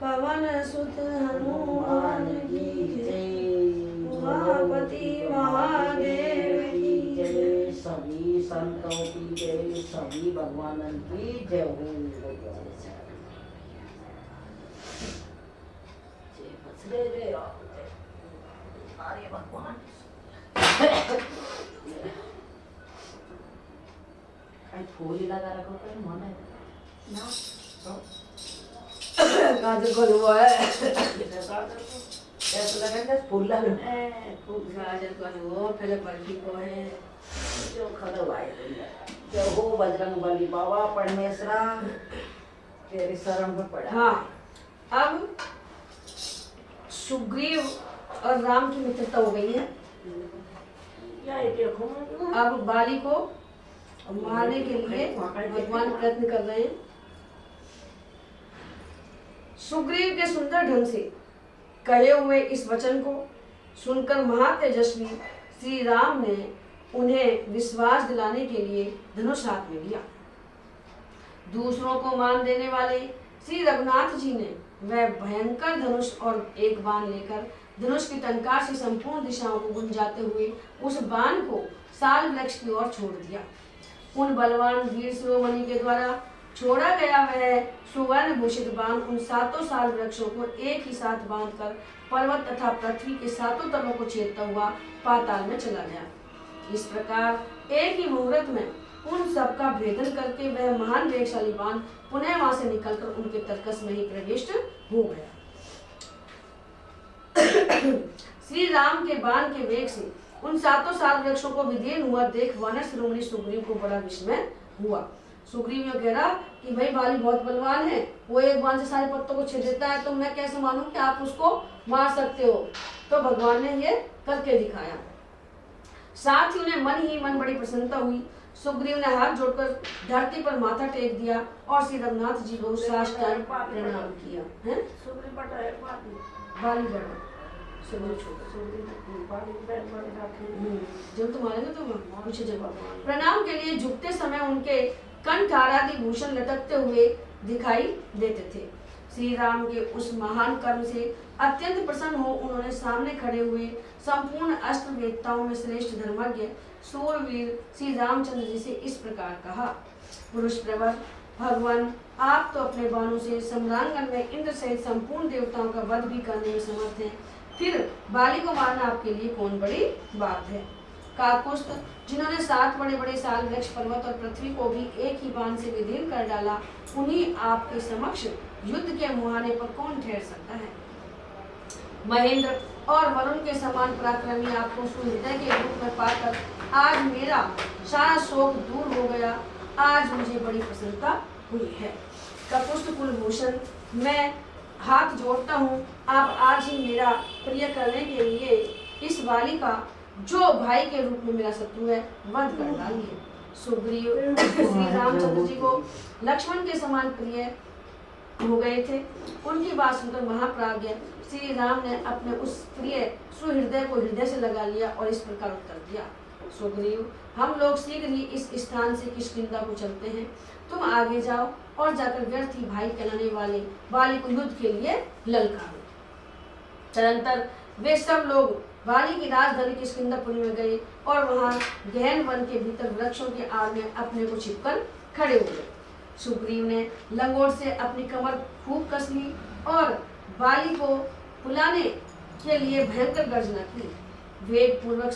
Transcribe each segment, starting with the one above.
पवन सुत हनुमान की जय, उमापति महादेव की जय, सभी संतों की जय, सभी भगवानन की जय हो। अरे भगवान फूल लगा रखो तो मन है ना गाजर को हुआ है ऐसा लगेगा फूल लगा खूब गाजर को हुआ पहले बर्फी को है जो खड़वाए जो हो बजरंग बली बाबा परमेश्वरा तेरे शरण में पड़ा। हाँ अब सुग्रीव और राम की मित्रता हो गई है। अब बाली को मारने के लिए भगवान प्रयत्न कर रहे हैं। सुग्रीव के सुंदर ढंग से कहे हुए इस वचन को सुनकर महातेजस्वी श्री राम ने उन्हें विश्वास दिलाने के लिए धनुष हाथ में लिया। दूसरों को मान देने वाले श्री रघुनाथ जी ने वह भयंकर धनुष और एक बाण लेकर धनुष की टंकार से संपूर्ण दिशाओं को गुंजाते हुए उस बाण को साल वृक्ष की ओर छोड़ दिया। उन बलवान वीर शिरोमणि के द्वारा छोड़ा गया वह सुवर्ण भूषित बाण उन सातों साल वृक्षों को एक ही साथ बांधकर पर्वत तथा पृथ्वी के सातों तलों को छेदता हुआ पाताल में चला गया। इस प्रकार एक ही मुहूर्त में उन सबका भेदन करके वह महान वेगशाली बाण पुनः वहां से निकलकर उनके तर्कस में ही प्रविष्ट हो गया। श्री राम के बाण के वेग से उन सातों साल वृक्षों को विदीर्ण हुआ देख वानर शिरोमणि सुग्रीव को बड़ा विस्मय हुआ। सुग्रीव ने कह रहा कि भाई बाली बहुत बलवान है, वो एक बाण से सारे पत्तों को छेद देता है, तो मैं कैसे मानूं कि आप उसको मार सकते हो। तो भगवान ने ये करके दिखाया। साथ ही उन्हें मन ही मन बड़ी प्रसन्नता हुई। सुग्रीव ने हाथ जोड़कर धरती पर माथा टेक दिया और श्री रघुनाथ जी को साष्टांग प्रणाम किया। हैं? बाली बड़ा जब तुम आएंगे तो पूछे जवाब। प्रणाम के लिए झुकते समय उनके कंठ आदि भूषण लटकते हुए दिखाई देते थे। श्री राम के उस महान कर्म से अत्यंत प्रसन्न हो उन्होंने सामने खड़े हुए संपूर्ण अस्त्र वेदताओं में श्रेष्ठ धर्मज्ञ सूरवीर श्री रामचंद्र जी से इस प्रकार कहा। पुरुष प्रवर भगवान, आप तो अपने बाणों से सम्रांगण में इंद्र सहित संपूर्ण देवताओं का वध भी करने में समर्थ हैं, फिर बाली को मारना आपके लिए कौन बड़ी बात है। काकुस्थ, जिन्होंने 7 बड़े बड़े साल वृक्ष पर्वत और पृथ्वी को भी एक ही बाण से विदीर्ण कर डाला, उन्हीं आपके समक्ष युद्ध के मुहाने पर कौन ठहर सकता है। महेंद्र और वरुण के समान पराक्रमी आपको सुहृदय के रूप में पाकर आज मेरा सारा शोक दूर हो गया। आज मुझे बड़ी प्रसन्नता हुई है। कपुष्ट कुलभूषण, मैं हाथ जोड़ता हूँ, आप आज ही मेरा प्रिय करने के लिए इस बाली का, जो भाई के रूप में मेरा शत्रु है, वध कर डालिए। सुग्रीव श्री रामचंद्र जी को लक्ष्मण के समान प्रिय हो गए थे। उनकी बात सुनकर महाप्राज्ञ श्री राम ने अपने उस प्रिय सुहृदय को हृदय से लगा लिया और इस प्रकार उत्तर दिया। सुग्रीव, हम लोग शीघ्र ही इस स्थान से किष्किंधा को चलते हैं। तुम आगे जाओ और जाकर व्यर्थ ही भाई कहलाने वाले बाली को युद्ध के लिए ललकारो। तदंतर वे सब लोग बाली की राजधानी किष्किंधापुरी में गए और वहां गहन वन के भीतर वृक्षों के आड़ में अपने को छिपकर खड़े हुए। सुग्रीव ने लंगोट से अपनी कमर खूब कस ली और बाली को बुलाने के लिए भयंकर गर्जना की। वेग पूर्वक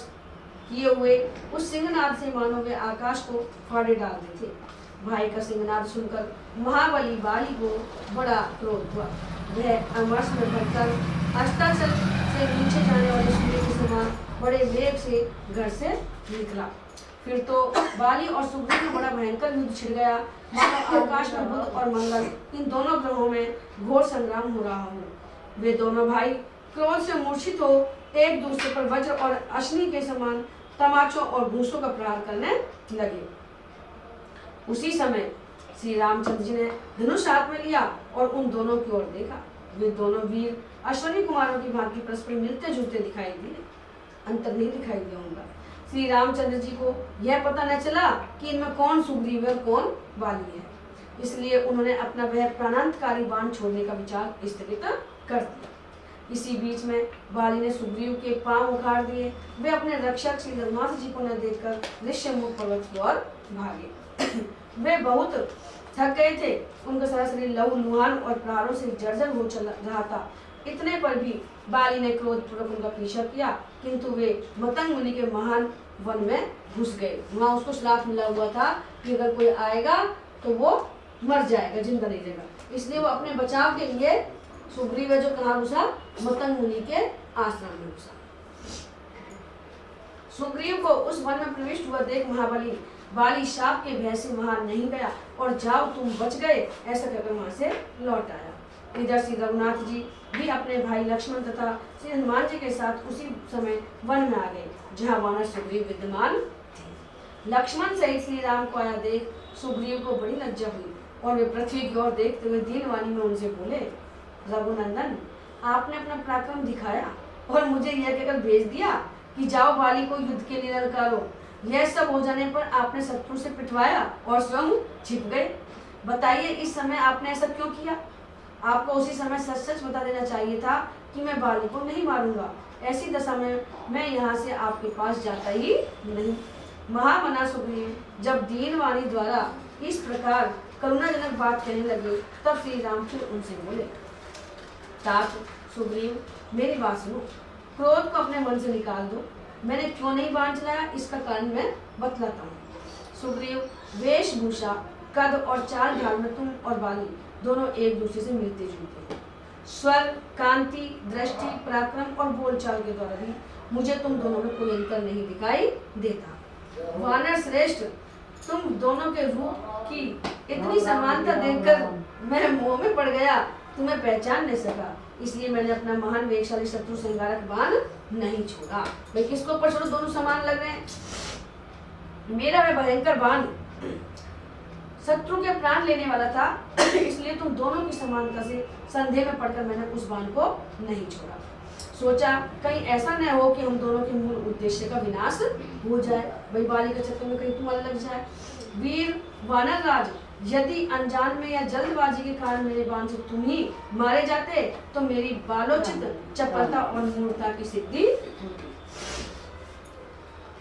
किए हुए उस सिंहनाद से मानो वे आकाश को फाड़े डालते थे। भाई का सिंहनाद सुनकर महाबली बाली को बड़ा क्रोध हुआ। वह अमरस में भरकर अस्ताचल से नीचे जाने वाले सूर्य के समान बड़े वेग से घर से निकला। फिर तो बाली और सुग्रीव में बड़ा भयंकर युद्ध छिड़ गया, मानो आकाश में बुध और मंगल, इन दोनों ग्रहों में घोर संग्राम हो रहा हो। वे दोनों भाई क्रोध से मूर्छित हो एक दूसरे पर वज्र और अश्नि के समान तमाचों और घूसों का प्रहार करने लगे। उसी समय श्री रामचंद्र जी ने धनुष हाथ में लिया और उन दोनों की ओर देखा। वे दोनों वीर अश्विनी कुमारों की भांति परस्पर मिलते जुलते दिखाई दिए, अंतर नहीं दिखाई दिया उनका। श्री रामचंद्र जी को यह पता न चला कि इनमें कौन सुग्रीव है और कौन बाली है, इसलिए उन्होंने अपना वह प्राणांतकारी बाण छोड़ने का विचार स्थगित कर दिया। इसी बीच में बाली ने सुग्रीव के पांव उखाड़ दिए। वे अपने रक्षक श्री रघुनाथ जी को न देखकर ऋष्यमुख पर्वत की ओर भागे। वे बहुत थक गए थे, उनका सारा शरीर लहू लुहान और प्रहारों से जर्जर हो चल रहा था। इतने पर भी बाली ने क्रोधपूर्वक उनका पीछा किया, किंतु वे मतंग मुनि के महान वन में घुस गए। वहां उसको श्राप मिला हुआ था कि अगर कोई आएगा तो वो मर जाएगा, जिंदा नहीं रहेगा। इसलिए वो अपने बचाव के लिए सुग्रीव जो कहाँ घुसा, मतंग मुनि के आश्रम में घुसा। सुग्रीव को उस वन में प्रविष्ट हुआ देख महाबली बाली शाप के भय से वहां नहीं गया और जाओ तुम बच गए ऐसा कहकर वहां से लौट आया। इधर श्री रघुनाथ जी भी अपने भाई लक्ष्मण तथा श्री हनुमान जी के साथ उसी समय वन में आ गए जहाँ वानर सुग्रीव विद्यमान थे। लक्ष्मण सहित श्री राम को आया देख सुग्रीव को बड़ी लज्जा हुई और वे पृथ्वी की ओर देखते हुए दीनवाणी में उनसे बोले, रघुनंदन, आपने अपना पराक्रम दिखाया और मुझे यह कहकर भेज दिया कि जाओ बाली को युद्ध के लिए ललकारो। यह सब हो जाने पर आपने शत्रु से पिटवाया और स्वयं छिप गए। बताइए इस समय आपने ऐसा क्यों किया? आपको उसी समय सच सच बता देना चाहिए था कि मैं बाली को नहीं मारूंगा। ऐसी दशा में मैं यहाँ से आपके पास जाता ही नहीं। महामना सुग्रीव जब दीनवाणी द्वारा इस प्रकार करुणाजनक बात कहने लगे तब श्री राम फिर उनसे बोले, तात सुग्रीव, मेरी बात सुनो, क्रोध को अपने मन से निकाल दो। मैंने क्यों नहीं बाण चलाया इसका कारण मैं बतलाता हूँ। सुग्रीव, वेशभूषा, कद और चाल ढाल में तुम और बाली दोनों एक दूसरे से मिलते जुलते हैं। स्वर, कांति, दृष्टि, पराक्रम और बोलचाल के द्वारा भी मुझे तुम दोनों में कोई अंतर नहीं दिखाई देता। वानर श्रेष्ठ, तुम दोनों के रूप कि इतनी समानता देखकर मैं मोह में पड़ गया, तुम्हें पहचान नहीं सका, इसलिए मैंने अपना महान वेगशाली शत्रु संहारक बाण नहीं छोड़ा। भाई किसको ऊपर छोड़ो, दोनों समान लग रहे हैं। मेरा वह भयंकर बाण शत्रु के प्राण लेने वाला था, इसलिए तुम दोनों की समानता से संदेह में पड़कर मैंने उस बाण को नहीं छोड़ा। सोचा कहीं ऐसा न हो कि हम दोनों के मूल उद्देश्य का विनाश हो जाए, भाई बाली के चक्कर में कहीं तुम्हारा लग जाए। वीर वानर राज, यदि अनजान में या जल्दबाजी के कारण मेरे बाण से तुम ही मारे जाते तो मेरी बालोचित चपलता और मूर्खता की सिद्धि होती।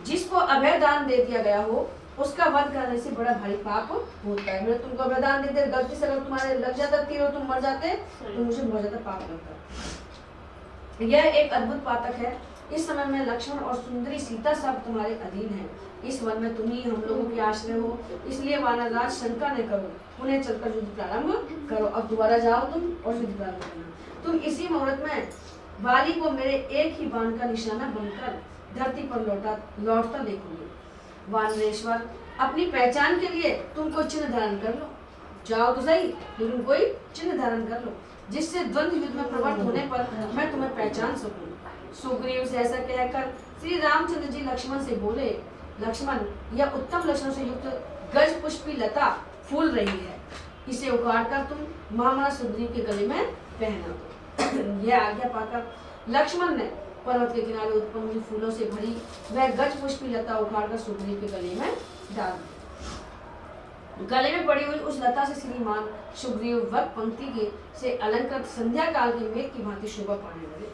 जिसको अभय दान दे दिया गया हो उसका वध करने से बड़ा भारी पाप होता है। मैंने तुमको अभय दान दे दिया, गलती से अगर तुम्हारे लग जाता तीर और तुम मर जाते तो मुझे बहुत ज्यादा पाप लगता। यह एक अद्भुत पातक है। इस समय में लक्ष्मण और सुंदरी सीता सब तुम्हारे अधीन है। इस वन में तुम ही हम लोगों के आश्रय हो, इसलिए वानरराज शंका न करो, उन्हें चलकर युद्ध प्रारंभ करो। अब दोबारा जाओ तुम और युद्ध प्रारंभ करना। तुम इसी मुहूर्त में वाली को मेरे एक ही बाण का निशाना बनकर धरती पर लौटता देखोगे। वानरेश्वर, अपनी पहचान के लिए तुम कोई चिन्ह धारण कर लो। जाओ तो सही, लेकिन कोई चिन्ह धारण कर लो जिससे द्वंद्व युद्ध में प्रवृत्त होने पर मैं तुम्हें पहचान सकूं। सुग्रीव से ऐसा कहकर श्री रामचंद्र जी लक्ष्मण से बोले, लक्ष्मण, यह उत्तम लक्षणों से युक्त गज पुष्पी लता फूल रही है, इसे उखाड़कर तुम महामना सुग्रीव के गले में पहना दो। यह आज्ञा पाकर लक्ष्मण ने पर्वत के किनारे उत्पन्न हुई फूलों से भरी वह गज पुष्पी लता उखाड़कर सुग्रीव के गले में डाल दी। गले में पड़ी हुई उस लता से श्रीमान सुग्रीव वक्त पंक्ति के से अलंकृत संध्या काल के मेघ की भांति शोभा पाने लगे।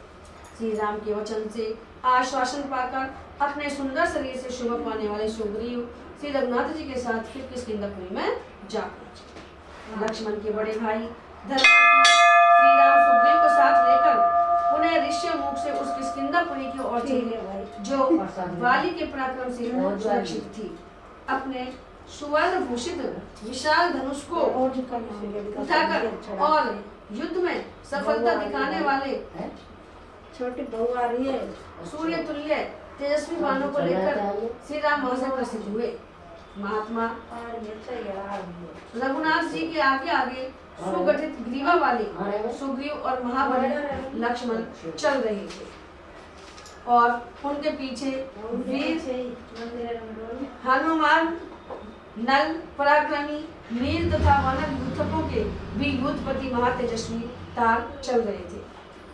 श्री राम के वचन से आश्वासन पाकर अपने सुंदर शरीर से शोभा पाने वाले सुग्रीव श्री रघुनाथ जी के साथ फिर किष्किंधापुरी में जा पहुंचे। लक्ष्मण के बड़े भाई धर्मराज श्री राम सुग्रीव को साथ लेकर पुनः ऋष्यमुख से उस किष्किंधापुरी की ओर चले, जो वाली के पराक्रम से सुरक्षित थी। अपने सुवर्ण भूषित विशाल धनुष को उठाकर और युद्ध में सफलता दिखाने वाले छोटी बहू आ रही है, सूर्य तुल्य तेजस्वी बाणों को लेकर श्री राम वहां से प्रसिद्ध हुए। महात्मा रघुनाथ जी के आगे आगे सुगठित ग्रीवा वाले सुग्रीव और महाबली लक्ष्मण चल रहे थे और उनके पीछे वीर हनुमान, नल, पराक्रमी, नील तथा वानर युद्धकों के भी युद्धपति महातेजस्वी तार चल रहे थे।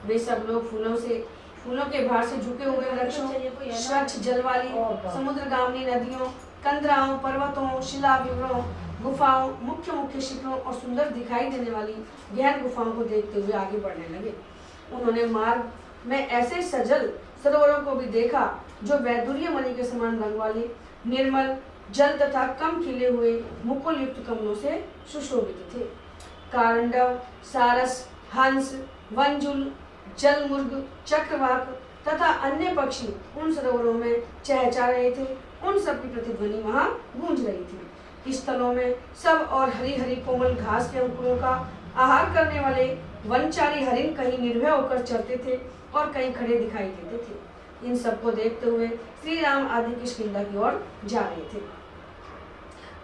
वे सब लोग फूलों के भार से झुके हुए वृक्षों, स्वच्छ जल वाली समुद्रगामी नदियों, कंदराओं, पर्वतों, शिला विवरों, गुफाओं, मुख्य शिखरों और सुंदर दिखाई देने वाली गहन गुफाओं को देखते हुए आगे बढ़ने लगे। उन्होंने मार्ग में ऐसे सजल सरोवरों को भी देखा जो वैदुर्य मणि के समान रंग वाले, निर्मल जल तथा कम खिले हुए मुकुल युक्त कमलों से सुशोभित थे। कारंडव, सारस, हंस, वंजुल, जलमुर्ग, चक्रवाक तथा अन्य पक्षी उन सरोवरों में चहचहा रहे थे। उन सब की प्रतिध्वनि वहां गूंज रही थी। स्थलों में सब और हरी हरी कोमल घास के अंकुरों का आहार करने वाले वनचारी हरिण कहीं निर्भय होकर चलते थे और कहीं खड़े दिखाई देते थे। इन सबको देखते हुए श्री राम आदि किष्किंधा की ओर जा रहे थे,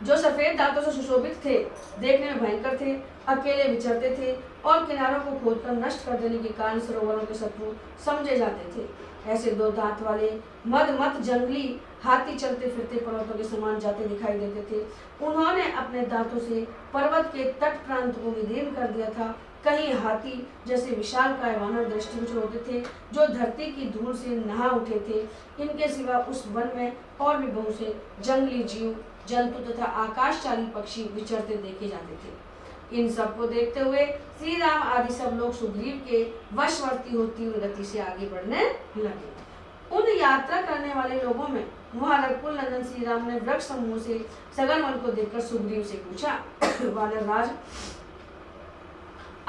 जो सफेद दांतों से सुशोभित थे, देखने में भयंकर थे, अकेले विचरते थे और किनारों को खोदकर नष्ट कर देने के कारण सरोवरों के शत्रु समझे जाते थे। ऐसे दो दांत वाले मद जंगली हाथी चलते फिरते पर्वतों के समान जाते दिखाई देते थे। उन्होंने अपने दांतों से पर्वत के तट प्रांत को विदीर्ण कर दिया था। कहीं हाथी जैसे विशालकाय वानर दृष्टिगोचर होते थे, जो धरती की धूल से नहा उठे थे। इनके सिवा उस वन में और भी बहुत से जंगली जीव, जंतु तथा आकाशचारी पक्षी विचरते देखे जाते थे। इन सब को देखते हुए श्री राम आदि सब लोग सुग्रीव के वशवर्ती होती हुई गति से आगे बढ़ने लगे। उन यात्रा करने वाले लोगों में वहां रघुकुल नंदन श्री राम ने वृक्ष समूह से सघन वन को देखकर सुग्रीव से पूछा, वानरराज,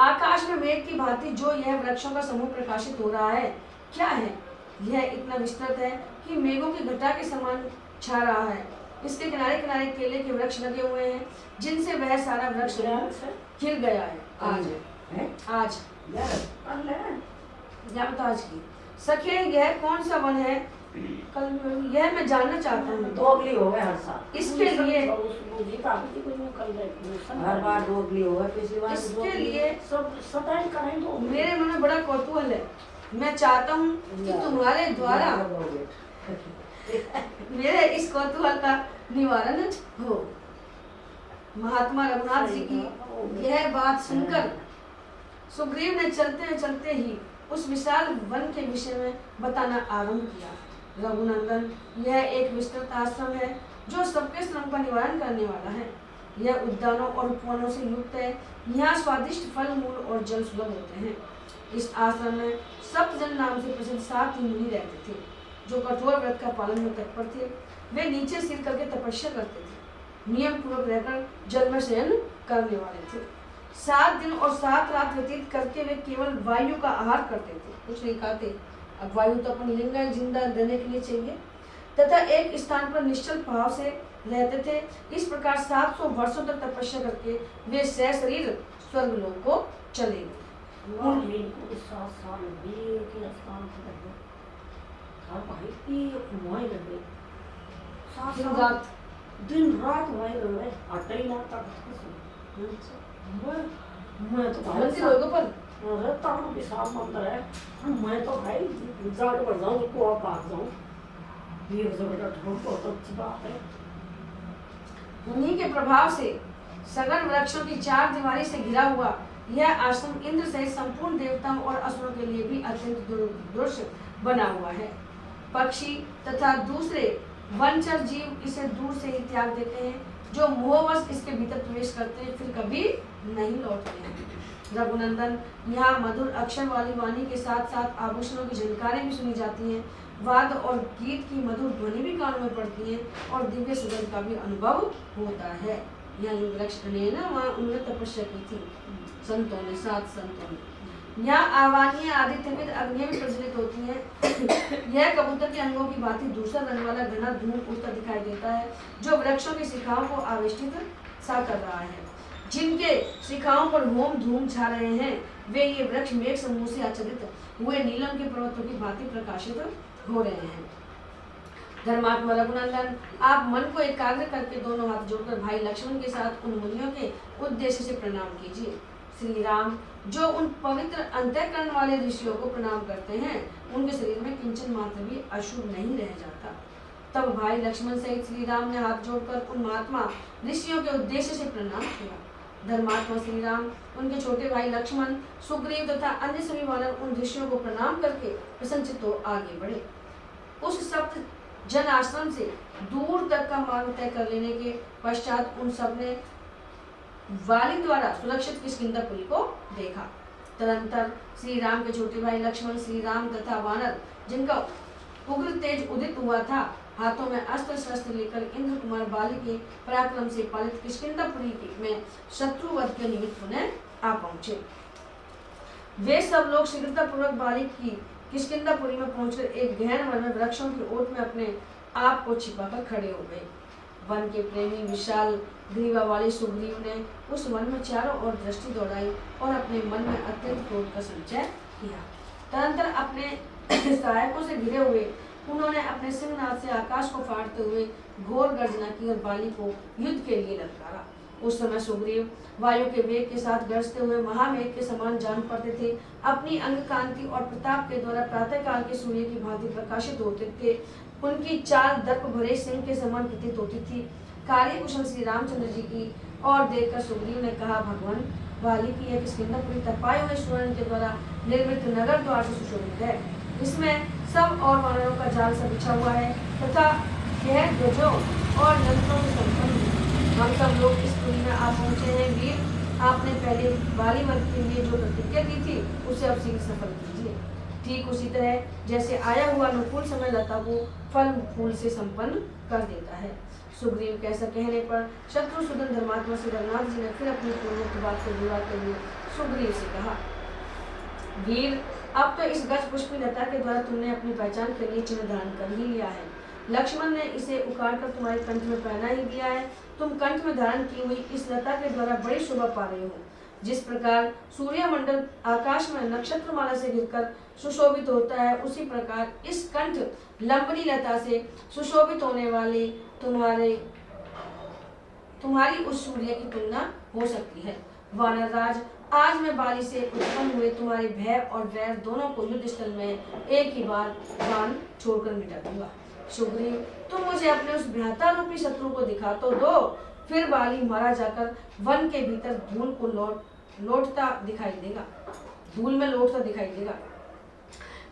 आकाश में मेघ की भांति जो यह वृक्षों का समूह प्रकाशित हो रहा है, क्या है? यह इतना विस्तृत है कि मेघों की घटा के समान छा रहा है। इसके किनारे किनारे केले के वृक्ष लगे हुए हैं, जिनसे वह सारा वृक्ष खिल गया है। आज आज की सखे, यह कौन सा वन है? कल यह मैं जानना चाहता हूँ। तो अगली हो गए हर साल। इसके लिए मुझे कागज की कुछ नहीं कर रहे हर बार रोक लिया हुआ पिछली बार इसके लिए सब सटाई करें तो मेरे मन में बड़ा कौतूहल है। मैं चाहता हूँ कि तुम्हारे द्वारा मेरे इस कौतूहल का निवारण हो। महात्मा रघुनाथ जी की यह बात सुनकर सुग्रीव ने चलते चलते ही उस विशाल वन के विषय में बताना आरंभ किया। रघुनंदन, यह एक विस्तृत आश्रम है जो सबके श्रम का निवारण करने वाला है। यह उद्यानों और उपवनों से युक्त है। यहाँ स्वादिष्ट फल मूल और जल सुलभ होते हैं। इस आश्रम में सप्तजन नाम से प्रसिद्ध 7 मुनि रहते थे जो कठोर व्रत का पालन में तत्पर थे। वे नीचे सिर करके तपस्या करते थे, नियम पूर्वक रहकर जल में शयन करने वाले थे। 7 दिन और 7 रात व्यतीत करके वे केवल वायु का आहार करते थे, कुछ नहीं खाते। अब वायु तो अपन लिंगा जिंदा रहने के लिए चाहिए, तथा एक स्थान पर निश्चल भाव से रहते थे। इस प्रकार 700 वर्षों तक तपस्या करके वे सशरीर स्वर्ग लोक को चले गए। को 7 साल वीर के स्थान पर रहे। हर भाई एक मोह लगे 7 दिन साल रात दिन रात मोह लगे हटे ही ना तक मैं तो भाई मंदिर होगा पर अरे तब विशाल मंदिर है। मैं तो भाई जाके बढ़ जाऊँ उसको और भाग जाऊँ। ये बहुत अच्छी बात है। उन्हीं के प्रभाव से सघन वृक्षों की 4 दीवारी से घिरा हुआ यह आश्रम इंद्र सहित संपूर्ण देवताओं और असुरों के लिए भी अत्यंत दुर्दर्श बना हुआ है। पक्षी तथा दूसरे वनचर जीव इसे दूर से ही त्याग देते हैं। जो मोहवश इसके भीतर प्रवेश करते हैं फिर कभी नहीं लौटते हैं। रघुनंदन, यहाँ मधुर अक्षर वाली वाणी के साथ साथ आभूषणों की झनकारें भी सुनी जाती हैं। वाद्य और गीत की मधुर ध्वनि भी कानों में पड़ती है और दिव्य सुगंध का भी अनुभव होता है। यहाँ वृक्ष ने ना वहाँ उन्होंने तपस्या की थी संतों ने, 7 संतों ने। यहाँ आवानियाँ आदित्यविद अग्नियाँ भी प्रज्वलित होती हैं। यह कबूतर के अंगों की भांति दूसरा रंग वाला घना धूम उड़ता दिखाई देता है जो वृक्षों की शिखाओं को आवेष्टित सा कर रहा है। जिनके शिखाओं पर होम धूम छा रहे हैं वे ये वृक्ष मेघ समूह से आच्छादित हुए नीलम के पर्वतों की भांति प्रकाशित हो रहे हैं। धर्मात्मा रघुनंदन, आप मन को एकाग्र करके दोनों हाथ जोड़कर भाई लक्ष्मण के साथ उन मुनियों के उद्देश्य से प्रणाम कीजिए। श्री राम जो उन पवित्र अंतःकरण वाले ऋषियों को प्रणाम करते हैं उनके शरीर में किंचन मात्र भी अशुभ नहीं रह जाता। तब भाई लक्ष्मण सहित श्री राम ने हाथ जोड़कर उन महात्मा ऋषियों के उद्देश्य से प्रणाम किया। धर्मात्मा श्री राम, उनके छोटे भाई लक्ष्मण, सुग्रीव तथा अन्य सभी वानर उन ऋषियों को प्रणाम करके प्रसन्नचित्त हो आगे बढ़े। उस सप्त जन आश्रम से दूर तक का मार्ग तय कर लेने के पश्चात उन सब ने वाली द्वारा सुरक्षित किष्किंधापुरी को देखा। तदंतर श्री राम के छोटे भाई लक्ष्मण, श्री राम तथा वानर जिनका उग्र तेज उदित हुआ था, हाथों में अस्त्र शस्त्र लेकर इंद्र कुमार बाली के पराक्रम से पालित किष्किंधापुरी में शत्रुवध के निमित्त उन्हें आ पहुंचे। वे सब लोग शीघ्रतापूर्वक बाली की किष्किंधापुरी में पहुंचकर एक गहन वन में वृक्षों की ओट में अपने आप को छिपाकर खड़े हो गए। वन के प्रेमी विशाल ग्रीवा वाली सुग्रीव ने उस वन में चारों ओर दृष्टि दौड़ाई और अपने मन में अत्यंत क्रोध का संचय किया। तदंतर अपने सहायकों से घिरे हुए उन्होंने अपने सिंहनाद से आकाश को फाड़ते हुए घोर गर्जना की और बाली को युद्ध के लिए ललकारा। उस समय सुग्रीव वायु के वेग के साथ गरजते हुए महामेघ के समान जान पड़ते थे। अपनी अंग कांति और प्रताप के द्वारा प्रातः काल के सूर्य की भांति प्रकाशित होते थे। उनकी चाल दर्प भरे सिंह के समान प्रतीत होती थी। कार्य कुशल श्री रामचंद्र जी की और देखकर सुग्रीव ने कहा, भगवान, वाली की यह किष्किंधापुरी तपाए हुए स्वर्ण के द्वारा निर्मित नगर द्वार से सुशोभित है। इसमें सब और वानरों का जाल सा बिछा हुआ है तथा यह ध्वजों और यंत्रों से संपन्न है। हम सब लोग इस पुरी में आ पहुंचे हैं। वीर, आपने पहले वाली वध के लिए जो प्रतिज्ञा की थी उसे अब शीघ्र सफल कीजिए। ठीक उसी तरह जैसे आया हुआ अनुकूल समय लता को फल फूल से संपन्न कर देता है। सुग्रीव के ऐसा कहने पर शत्रुसूदन धर्मात्मा से रघुनाथ जी ने फिर अपनी पूर्वोक्त बात को दोहराते हुए सुग्रीव से कहा, वीर, अब तो इस गज पुष्पी लता के द्वारा तुमने अपनी पहचान के लिए चिन्ह धारण कर ही लिया है। लक्ष्मण ने इसे उखाड़ कर तुम्हारे कंठ में पहना ही दिया है। तुम कंठ में धारण की हुई इस लता के द्वारा बड़ी शोभा पा रहे हो। जिस प्रकार सूर्यमंडल आकाश में नक्षत्रमाला से घिरकर सुशोभित होता है, उसी प्रकार इस कंठ लंबनी लता से सुशोभित होने वाले तुम्हारे तुम्हारी उस सूर्य की तुलना हो सकती है। वानर राज, आज मैं बाली से उत्पन्न हुए तुम्हारे भय और वैर दोनों को युद्ध स्थल में एक ही बार बाण छोड़कर मिटा दूंगा। सुग्रीव, तुम मुझे अपने उस भ्राता रूपी शत्रु को दिखा तो दो। फिर बाली मारा जाकर वन के भीतर धूल को लौटता दिखाई देगा, धूल में लौटता दिखाई देगा।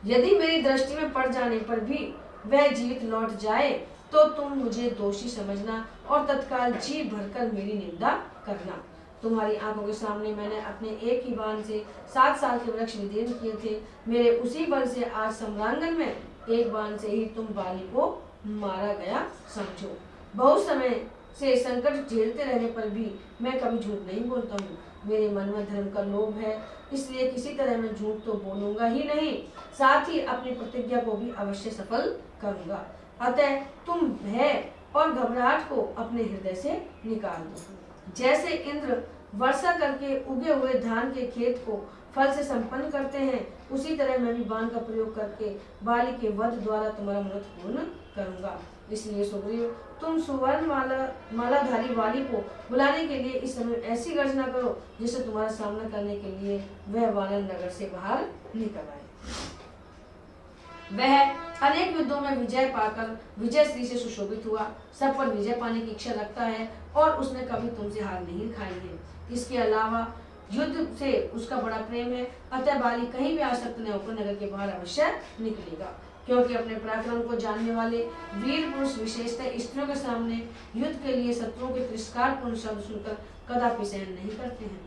यदि मेरी दृष्टि में पड़ जाने पर भी वह जीवित लौट जाए तो तुम मुझे दोषी समझना और तत्काल जी भरकर मेरी निंदा करना। तुम्हारी आंखों के सामने मैंने अपने एक ही बाण से 7 साल के वृक्ष विदीर्ण किए थे। मेरे उसी बल से आज सम्रांगण में एक बाण से ही तुम बाली को मारा गया समझो। बहुत समय से संकट झेलते रहने पर भी मैं कभी झूठ नहीं बोलता हूँ। मेरे मन में धर्म का लोभ है, इसलिए किसी तरह मैं झूठ तो बोलूंगा ही नहीं, साथ ही अपनी प्रतिज्ञा को भी अवश्य सफल करूंगा। अतः तुम भय और घबराहट को अपने हृदय से निकाल दो। जैसे इंद्र वर्षा करके उगे हुए धान के खेत को फल से संपन्न करते हैं, उसी तरह मैं भी बाण का प्रयोग करके बाली के वध द्वारा तुम्हारा मनोरथ पूर्ण करूंगा। इसलिए सुग्रीव, तुम सुवर्ण मालाधारी वाली को बुलाने के लिए इस समय ऐसी गर्जना करो जिससे तुम्हारा सामना करने के लिए वह वानर नगर से बाहर निकल आए। वह अनेक युद्धों में विजय पाकर विजय श्री से सुशोभित हुआ, सब पर विजय पाने की इच्छा रखता है और उसने कभी तुमसे हार नहीं खाई है। इसके अलावा युद्ध से उसका बड़ा प्रेम है, अतः बाली कहीं भी आसक्त न होकर नगर के बाहर अवश्य निकलेगा, क्योंकि अपने पराक्रम को जानने वाले वीर पुरुष विशेषतः स्त्रियों के सामने युद्ध के लिए शत्रुओं के तिरस्कारपूर्ण शब्द सुनकर कदापि सहन नहीं करते हैं।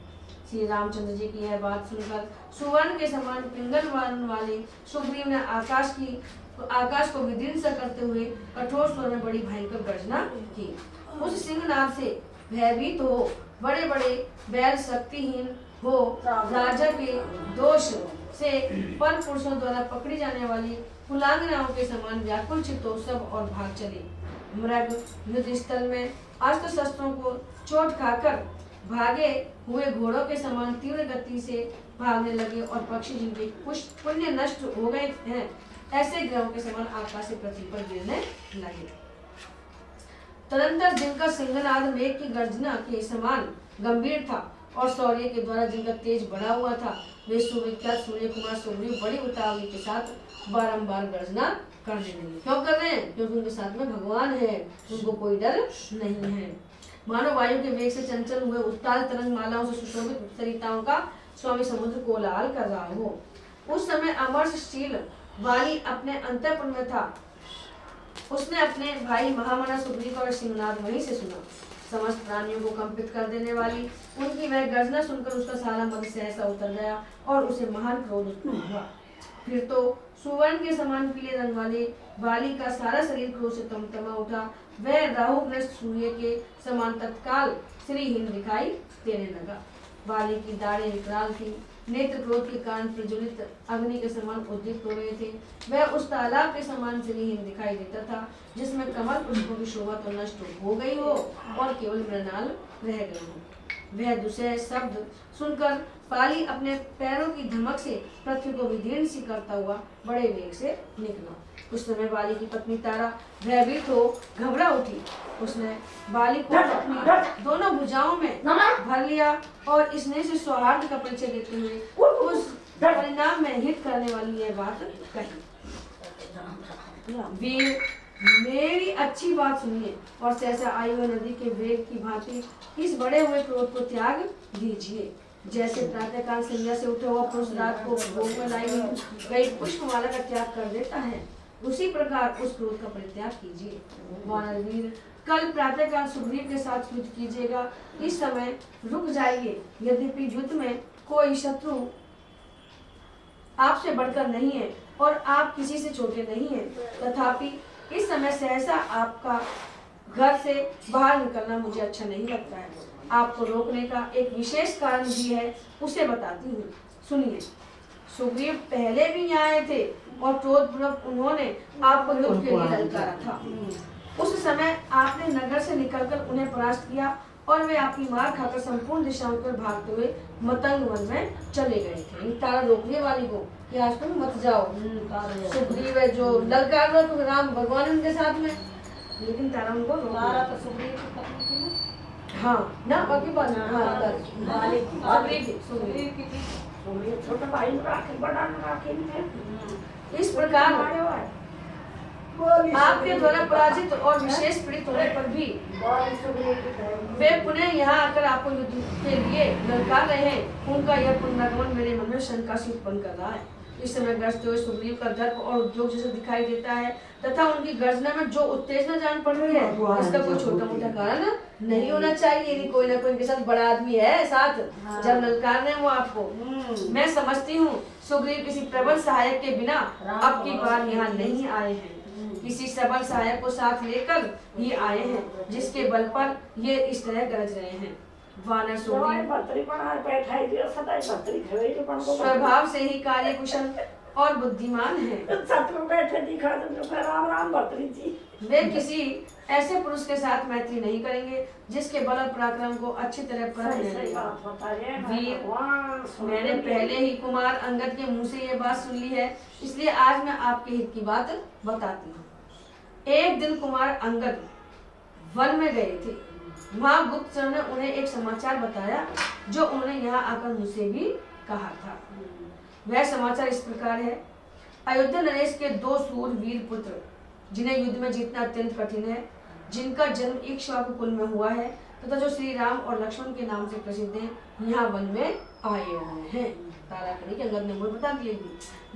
श्री रामचंद्र जी की यह बात सुनकर सुवर्ण के समान पिंगल वर्ण वाले सुग्रीव ने आकाश को विदीर्ण सा करते हुए कठोर स्वर में बड़ी भयंकर गर्जना की। उस सिंहनाद से भयभीत हो बड़े बड़े बैल शक्तिहीन हो राजा के दोष से पर पुरुषों द्वारा पकड़ी जाने वाली कुलांगनाओं के समान व्याकुल चित्त हो सब और भाग चले। मृग युद्ध स्थल में अस्त्र शस्त्रों को चोट खाकर भागे हुए घोड़ों के समान तीव्र गति से भागने लगे और पक्षी जिनके पुण्य नष्ट हो गए हैं ऐसे ग्रहों के समान आकाश से पृथ्वी पर गिरने लगे। तदंतर जिनका सिंहनाद मेघ की गर्जना के समान गंभीर था और शौर्य के द्वारा जिनका तेज बढ़ा हुआ था, वे सुविख्यात सूर्य कुमार सुग्रीव बड़ी उतावली के साथ बारंबार गर्जना करने लगे। क्यों कर रहे हैं? क्योंकि उनके साथ में भगवान है, उनको कोई डर नहीं है। मानो वायु के वेग से चंचल हुए उत्ताल तरंग मालाओं से सुशोभित सरिताओं का स्वामी समुद्र कोलाहल कर रहा हो। उस समय अमरशील वाली अपने अंतःपुर में था। उसने अपने भाई महामना सुग्रीव का सिंहनाद वहीं से सुना। समस्त प्राणियों को कंपित कर देने वाली उनकी वह गर्जना सुनकर उसका सारा मन सहसा उतर गया और उसे महान क्रोध उत्पन्न हुआ। फिर तो सुवर्ण के समान पीले रंग वाले बाली का सारा शरीर क्रोध से तमतमा उठा। वह राहुग्रस्त सूर्य के समान तत्काल श्रीहीन दिखाई देने लगा। बाली की दाढ़ें विकराल थी, नेत्र क्रोध के कारण प्रज्वलित अग्नि के समान उद्दीप्त हो रहे थे। वह उस तालाब के समान श्रीहीन दिखाई देता था जिसमें कमल पुष्पों की शोभा तो नष्ट हो गई हो और केवल मृणाल रह गए हो। वह दूसरे शब्द सुनकर बाली अपने पैरों की धमक से पृथ्वी को विदीर्ण सी करता हुआ बड़े वेग से निकला। उस समय बाली की पत्नी तारा भयभीत हो घबरा उठी। उसने बाली को अपनी दोनों भुजाओं में भर लिया और स्नेह से सौहार्द का परिचय देते हुए उस परिणाम में हित करने वाली यह बात कही। वीर, मेरी अच्छी बात सुनिए और सहसा आई हुई नदी के वेग की भांति इस बड़े हुए क्रोध को त्याग दीजिए। जैसे प्रातःकाल संध्या से उठा हुआ पुरुष रात को भोग में लाई गई पुष्पमाला का त्याग कर देता है, उसी प्रकार उस क्रोध का परित्याग कीजिए। वानर वीर, कल प्रातःकाल सुग्रीव के साथ युद्ध कीजिएगा। इस समय रुक जाइए। यद्यपि युद्ध में कोई शत्रु आपसे बढ़कर नहीं है और आप किसी से छोटे नहीं हैं, तथापि इस समय सहसा आपका घर से बाहर निकलना मुझे अच्छा नहीं लगता है। आपको रोकने का एक विशेष कारण भी है, उसे बताती हूँ, सुनिए। सुग्रीव पहले भी यहाँ आए थे और क्रोधपूर्वक उन्होंने आपको युद्ध के लिए ललकारा था। उस समय आपने नगर से निकलकर उन्हें परास्त किया और वे आपकी मार खाकर संपूर्ण दिशाओं पर भागते हुए मतंग वन में चले गए थे। तारा रोकने वाली को कि आज तुम मत जाओ। सुग्रीव है जो ललकार रहा तो राम भगवान उनके साथ में, लेकिन तारा उनको तारा तो सुग्रीव की पत्नी थी ना। हाँ ना बाकी बात सुग्रीव की थी। सुग्रीव छोटे भाई ने राखी, बड़ा ने राखी में। इस प्रकार आपके द्वारा पराजित और विशेष पीड़ित होने पर भी वे पुनः यहाँ आकर आपको युद्ध के लिए ललकार रहे हैं। उनका यह पुनरागमन मेरे मन में शंका से उत्पन्न कर रहा है। इस समय ग्रस्त हुए सुग्रीव का दर्प और उद्योग जैसा दिखाई देता है तथा उनकी गर्जना में जो उत्तेजना जान पड़ रही है इसका कोई छोटा मोटा कारण नहीं होना चाहिए। यदि कोई ना कोई इनके साथ बड़ा आदमी है साथ जब ललकार रहे वो आपको। मैं समझती हूँ सुग्रीव किसी प्रबल सहायक के बिना अब की बार यहाँ नहीं आए हैं। किसी सबल सहायक को साथ लेकर ही आए हैं जिसके बल पर ये इस तरह गरज रहे हैं। वानर सुग्रीव स्वभाव से ही कार्य कुशल और बुद्धिमान है। राम राम भर्तरी जी। वे किसी ऐसे पुरुष के साथ मैत्री नहीं करेंगे जिसके बल और पराक्रम को अच्छी तरह परख लेंगे। वीर, मैंने पहले ही कुमार अंगद के मुंह से ये बात सुन ली है, इसलिए आज मैं आपके हित की बात बताती हूँ। एक दिन कुमार अंगद वन में गए थे। वहाँ गुप्तचर ने उन्हें एक समाचार बताया जो उन्होंने यहाँ आकर मुझसे भी कहा था। वह समाचार इस प्रकार है। अयोध्या नरेश के 2 शूर वीर पुत्र जिन्हें युद्ध में जीतना अत्यंत कठिन है, जिनका जन्म इक्ष्वाकु कुल में हुआ है तथा जो श्री राम और लक्ष्मण के नाम से प्रसिद्ध हैं, यहाँ वन में आए हुए हैं। ताराकड़ी के अंगद ने मुझे बता दिया।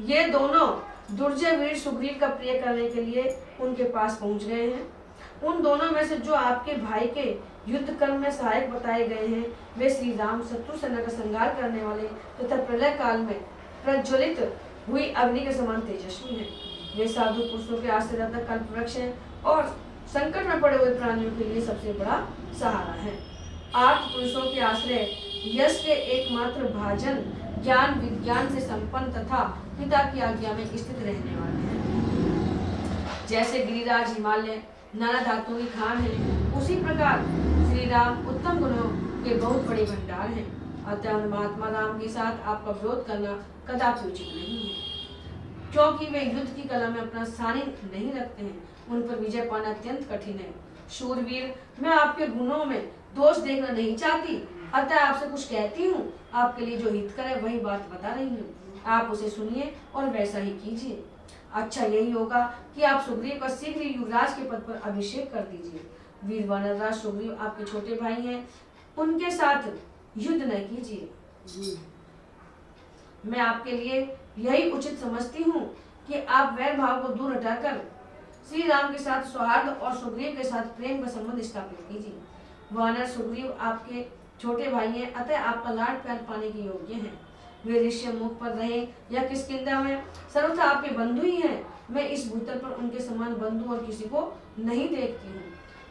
ये दोनों दुर्जय वीर सुग्रीव का प्रिय करने के लिए उनके पास पहुंच गए हैं। उन दोनों में से जो आपके भाई के युद्ध कर्म में सहायक बताए गए हैं वे श्री राम शत्रु सेना का संहार करने वाले तथा प्रलय काल में प्रज्वलित हुई अग्नि के समान तेजस्वी हैं। वे साधु पुरुषों के आश्रयदाता कल्प वृक्ष हैं और संकट में पड़े हुए प्राणियों के लिए सबसे बड़ा सहारा है। 8 पुरुषों के आश्रय यश के एकमात्र भाजन ज्ञान विज्ञान से संपन्न तथा पिता की आज्ञा में स्थित रहने वाले हैं। जैसे गिरिराज हिमालय नाना धातुओं की खान है, उसी प्रकार श्री राम उत्तम गुणों के बहुत बड़े भंडार हैं। अतः महात्मा राम के साथ आपका विरोध करना कदापि उचित नहीं है, क्योंकि वे युद्ध की कला में अपना सानिध्य नहीं रखते हैं। उन पर विजय पाना अत्यंत कठिन है। शूरवीर, मैं आपके गुणों में दोष देखना नहीं चाहती, अतः आपसे कुछ कहती हूँ। आपके लिए जो हितकर है वही बात बता रही हूँ, आप उसे सुनिए और वैसा ही कीजिए। अच्छा यही होगा कि आप सुग्रीव का शीघ्र ही युवराज के पद पर अभिषेक कर दीजिए। वीर वानरराज सुग्रीव आपके छोटे भाई हैं, उनके साथ युद्ध न कीजिए। मैं आपके लिए यही उचित समझती हूँ कि आप वैर भाव को दूर हटाकर श्री राम के साथ सौहार्द और सुग्रीव के साथ प्रेम का संबंध स्थापित कीजिए। वानर सुग्रीव आपके छोटे भाई हैं, अतः आपका लाड प्यार पाने के योग्य हैं। वे ऋष्य मुख पर रहे या किष्किंधा में सर्वथा आपके बंधु ही हैं। मैं इस भूतल पर उनके समान बंधु और किसी को नहीं देखती हूँ।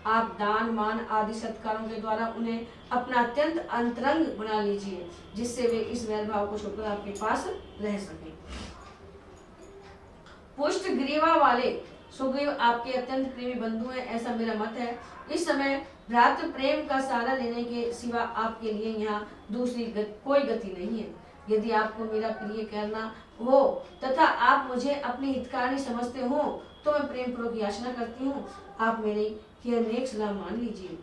आप दान मान आदि सत्कारों के द्वारा उन्हें अपना अत्यंत अंतरंग बना लीजिए, जिससे वे इस वैर भाव को छोड़कर आपके पास रह सके। पुष्ट ग्रीवा वाले सुग्रीव आपके अत्यंत प्रेमी बंधु हैं, ऐसा मेरा मत है। इस समय भ्रातृ प्रेम का सहारा लेने के सिवा आपके लिए यहाँ दूसरी कोई गति नहीं है। यदि आपको मेरा प्रिय करना हो तथा आप मुझे अपनी हितकारिणी समझते हो तो मैं प्रेम पूर्वक याचना करती हूँ, आप मेरी यह नेक सलाह मान लीजिए।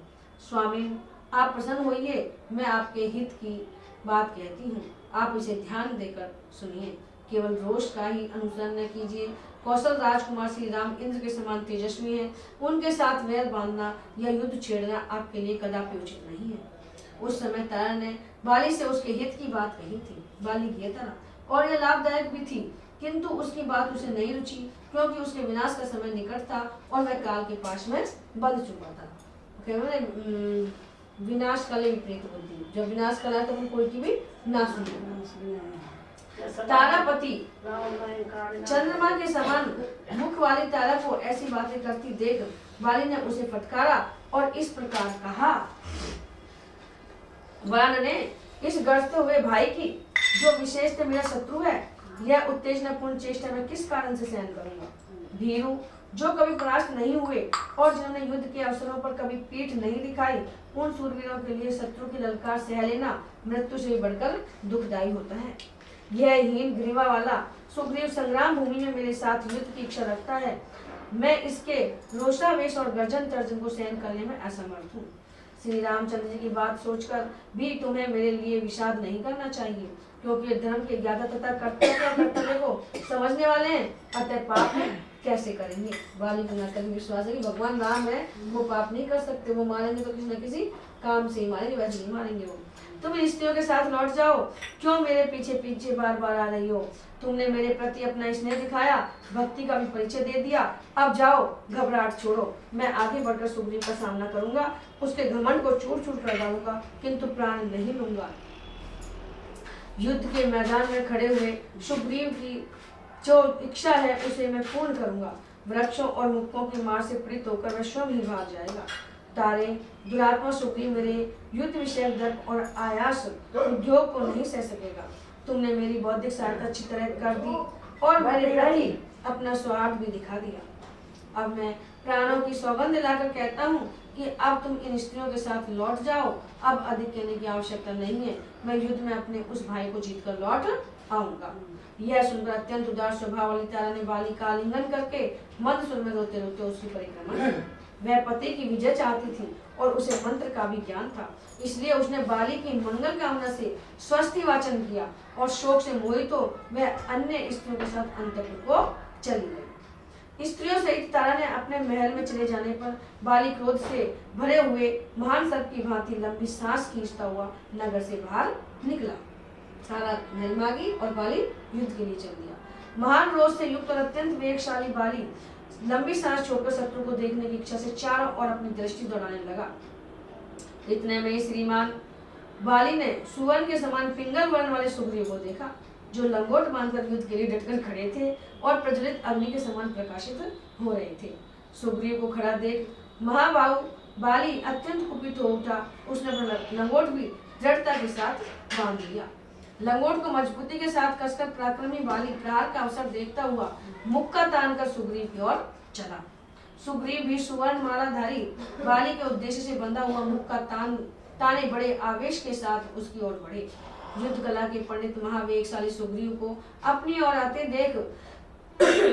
स्वामी, आप प्रसन्न होइए, मैं आपके हित की बात कहती हूँ, आप इसे ध्यान देकर सुनिए। केवल रोष का ही अनुसरण न कीजिए। कौशल राजकुमार श्री राम इंद्र के समान तेजस्वी हैं, उनके साथ वैर बांधना या युद्ध छेड़ना आपके लिए कदापि उचित नहीं है। उस समय तारा ने बाली से उसके हित की बात कही थी। बाली गया था और यह लाभदायक भी थी, किंतु उसकी बात उसे नहीं रुची, क्योंकि उसके विनाश का समय निकट था और वह काल के पास में बंध चुका था। विनाश काले विपरीत बुद्धि, जब विनाश काल है तो कोई की भी ना सुने। तारापति चंद्रमा के समान मुख वाली तारा को ऐसी बातें करती देख बाली ने उसे फटकारा और इस प्रकार कहा। वान ने इस गर्जते हुए भाई की, जो विशेषतः मेरा शत्रु है, यह उत्तेजनापूर्ण चेष्टा में किस कारण से सहन करूंगा। भीरू, जो कभी परास्त नहीं हुए और जिन्होंने युद्ध के अवसरों पर कभी पीठ नहीं दिखाई, उन सूरवीरों के लिए शत्रु की ललकार सह लेना मृत्यु से बढ़कर दुखदायी होता है। यह हीन ग्रीवा वाला सुग्रीव संग्राम भूमि में मेरे साथ युद्ध की इच्छा रखता है। मैं इसके रोषावेश और गर्जन तर्जन को सहन करने में असमर्थ हूँ। श्री रामचंद्र जी की बात सोचकर भी तुम्हें मेरे लिए विषाद नहीं करना चाहिए, क्योंकि धर्म के ज्ञाता तथा कर्तव्य को समझने वाले हैं, अतः पाप कैसे करेंगे। बाली को न विश्वास है कि भगवान राम है, वो पाप नहीं कर सकते, वो मारेंगे तो किसी न किसी काम से ही मारेंगे, वैसे नहीं मारेंगे वो। तुम इन स्त्रियों के साथ लौट जाओ, क्यों मेरे पीछे पीछे बार बार आ रही हो? तुमने मेरे प्रति अपना स्नेह दिखाया, भक्ति का भी परिचय दे दिया, अब जाओ, घबराहट छोड़ो। मैं आगे बढ़कर सुग्रीव का सामना करूंगा, उसके घमंड को चूर चूर कर डालूंगा, किंतु प्राण नहीं लूंगा। युद्ध के मैदान में खड़े हुए सुग्रीव की जो इच्छा है उसे मैं पूर्ण करूंगा। वृक्षों और मुक्कों की मार से पीड़ित होकर वह स्वयं ही भाग जाएगा। तारे दुरात्मा सुग्रीव मेरे युद्ध विषयक दर्प और आयास उद्योग को नहीं सह सकेगा। तुमने मेरी बौद्धिक सहायता अच्छी तरह कर दी और मेरे प्रति अपना स्वार्थ भी दिखा दिया। अब मैं प्राणों की सौगंध लाकर कहता हूँ कि अब तुम इन स्त्रियों के साथ लौट जाओ। अब अधिक कहने की आवश्यकता नहीं है, मैं युद्ध में अपने उस भाई को जीत कर लौट आऊंगा। यह सुनकर अत्यंत उदार स्वभाव वाली तारा ने बाली का आलिंगन करके मंद सुर में रोते रोते उसकी परिक्रमा की। वह पति की विजय चाहती थी और उसे मंत्र का भी ज्ञान था, इसलिए उसने बाली की मंगल कामना से स्वस्ति वाचन किया और शोक से मोहित हो वह अन्य स्त्रियों के साथ अंतपुर को चली गई। स्त्रियों सहित तारा ने अपने महल में चले जाने पर बाली क्रोध से भरे हुए महान सर्प की भांति लंबी सांस खींचता हुआ नगर से बाहर निकला। तारा महल में आ गई और बाली युद्ध के लिए चल दिया। महान रोष से युक्त और अत्यंत वेगशाली बाली लंबी सांस छोड़कर शत्रु को देखने की इच्छा से चारों ओर अपनी दृष्टि दौड़ाने लगा। इतने में श्रीमान बाली ने सुवर्ण के समान पिंगल वर्ण वाले सुग्रीव को देखा, जो लंगोट बांधकर युद्ध के लिए डटकर खड़े थे और प्रज्वलित अग्नि के समान प्रकाशित हो रहे थे। सुग्रीव को खड़ा देख महाबाहु बाली अत्यंत कुपित हो उठा। उसने अपना लंगोट भी दृढ़ता के साथ बांध लिया। लंगोट को मजबूती के साथ कसकर पराक्रमी बाली प्रहार का अवसर देखता हुआ मुक्का तान कर सुग्रीव की ओर चला। सुग्रीव भी सुवर्ण मालाधारी बाली के उद्देश्य से बंधा हुआ मुक्का ताने बड़े आवेश के साथ उसकी ओर बढ़े। युद्ध कला के पंडित महावेगशाली सुग्रीव को अपनी ओर आते देख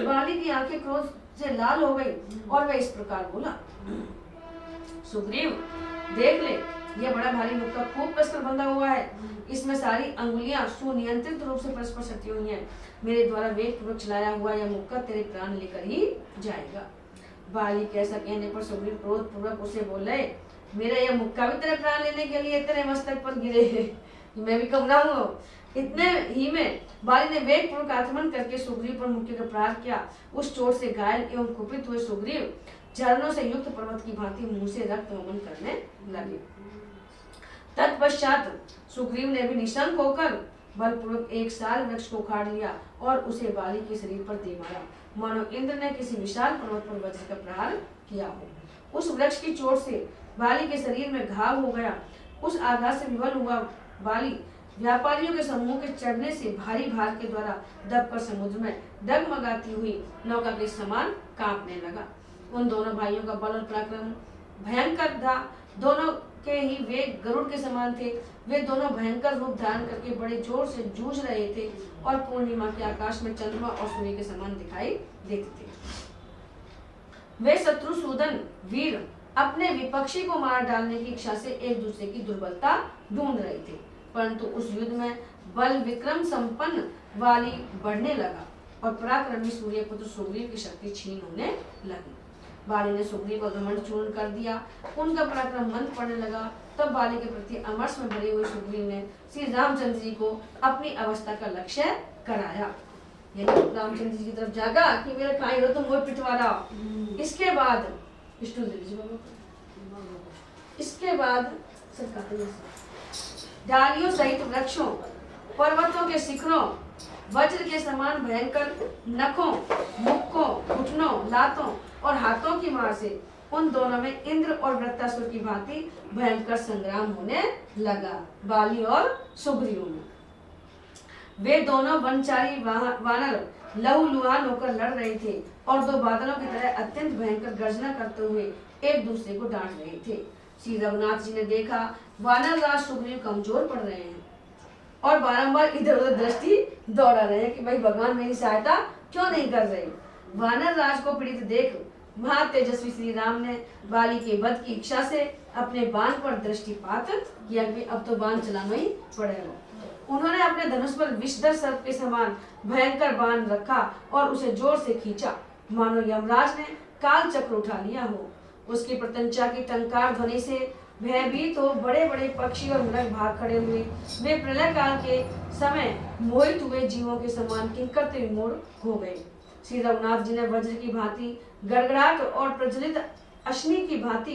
बाली की आंखें क्रोध से लाल हो गई और वह इस प्रकार बोला, सुग्रीव देख ले, यह बड़ा भारी मुक्का खूब कसकर बंधा हुआ है। इसमें सारी अंगुलियां सुनियंत्रित रूप से परस्पर सटी हुई हैं। मेरे द्वारा वेगपूर्वक चलाया हुआ यह मुक्का तेरे प्राण लेकर ही जाएगा। बाली के ऐसा कहने पर सुग्रीव क्रोध पूर्वक उसे बोले, मेरा यह मुक्का भी तेरे प्राण लेने के लिए तेरे मस्तक पर गिरे है, मैं भी कमराऊंगा। इतने ही में बाली ने वेगपूर्वक आक्रमण करके सुग्रीव पर मुक्के का प्रहार किया। उस चोट से घायल एवं कुपित हुए सुग्रीव झरनों से युक्त पर्वत की भांति मुंह से रक्त वमन करने लगे। तत्पश्चात सुग्रीव ने भी निशंक होकर बलपूर्वक एक साल वृक्ष को उखाड़ लिया और उसे बाली के शरीर पर दे मारा, मानो इंद्र ने किसी विशाल पर्वत पर वज्र का प्रहार किया हो। उस वृक्ष की चोट से बाली के शरीर में घाव हो गया। उस आघात से विवल हुआ बाली व्यापारियों के समूह के चढ़ने से भारी भार के द्वारा दबकर समुद्र में डगमगाती हुई नौका के समान कांपने लगा। उन दोनों भाइयों का बल और पराक्रम भयंकर था। दोनों के ही वेग गरुड़ के समान थे। वे दोनों भयंकर रूप धारण करके बड़े जोर से जूझ रहे थे और पूर्णिमा के आकाश में चंद्रमा और सूर्य के समान दिखाई देते थे। वे शत्रुसूदन वीर अपने विपक्षी को मार डालने की इच्छा से एक दूसरे की दुर्बलता ढूंढ रहे थे, परंतु उस युद्ध में बल विक्रम संपन्न वाली बढ़ने लगा और पराक्रमी सूर्यपुत्र सुग्रीव की शक्ति क्षीण होने लगी। बाली ने सुग्रीव का घमंड चूर्ण कर दिया, उनका पराक्रम मंद पड़ने लगा। तब बाली के प्रति अमर्ष में भरे हुए सुग्रीव ने श्री रामचंद्र जी को अपनी अवस्था का लक्ष्य कराया। रामचंद्र जी की तरफ जागा कि मेरा काई रो तुम वो पिटवा रहा। इसके बाद डालियों सहित वृक्षों, पर्वतों के शिखरों, वज्र के समान भयंकर नखों, मुक्कों, घुटनों, लातों और हाथों की मार से उन दोनों में इंद्र और वृत्तासुर की भांति भयंकर संग्राम होने लगा। बाली और सुग्रीव में वे दोनों वनचारी वानर लहूलुहान होकर लड़ रहे थे और दो बादलों की तरह अत्यंत भयंकर गर्जना करते हुए एक दूसरे को डांट रहे थे। श्री रघुनाथ जी ने देखा वानर राज सुग्रीव कमजोर पड़ रहे हैं और बारंबार इधर उधर दृष्टि दौड़ा रहे हैं कि भाई भगवान मेरी सहायता क्यों नहीं कर रहे। वानर राज को पीड़ित देख महातेजस्वी श्री राम ने बाली के वध की इच्छा से अपने बाण पर दृष्टिपात किया कि अब तो बाण चलाना ही पड़ेगा। उन्होंने अपने धनुष पर विषधर सर्प के समान भयंकर बाण रखा और उसे जोर से खींचा, मानो यमराज ने काल चक्र उठा लिया हो। उसकी प्रत्यंचा की टंकार ध्वनि से भयभीत हो बड़े बड़े पक्षी और मृग भाग खड़े हुए। वे प्रलय काल के समय मोहित हुए जीवों के समान किंकरते विमूढ़ हो गए। श्री रघुनाथ जी ने वज्र की भांति गड़गड़ाहट और प्रज्वलित अश्नि की भांति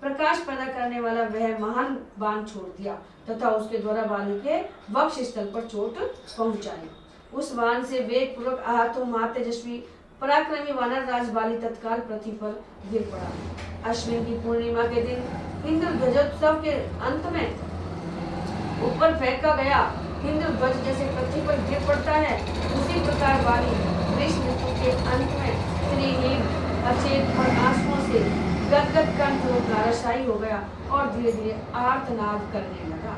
प्रकाश पैदा करने वाला वह महान बाण छोड़ दिया तथा उसके द्वारा बाली के वक्ष स्थल पर चोट पहुंचाई। उस बाण से वेग पूर्वक आहत हो महातेजस्वी पराक्रमी वानर राज बाली तत्काल पृथ्वी पर गिर पड़ा। अश्विन की पूर्णिमा के दिन इंद्र ध्वजोत्सव के अंत में ऊपर फेंका गया इंद्र ध्वज जैसे पृथ्वी पर गिर पड़ता है, उसी प्रकार बाली ग्रीष्म ऋतु के अंत में त्रिहीन अचेत और आंसुओं से गदगद कंठ हो धाराशायी हो गया और धीरे धीरे आर्तनाद करने लगा।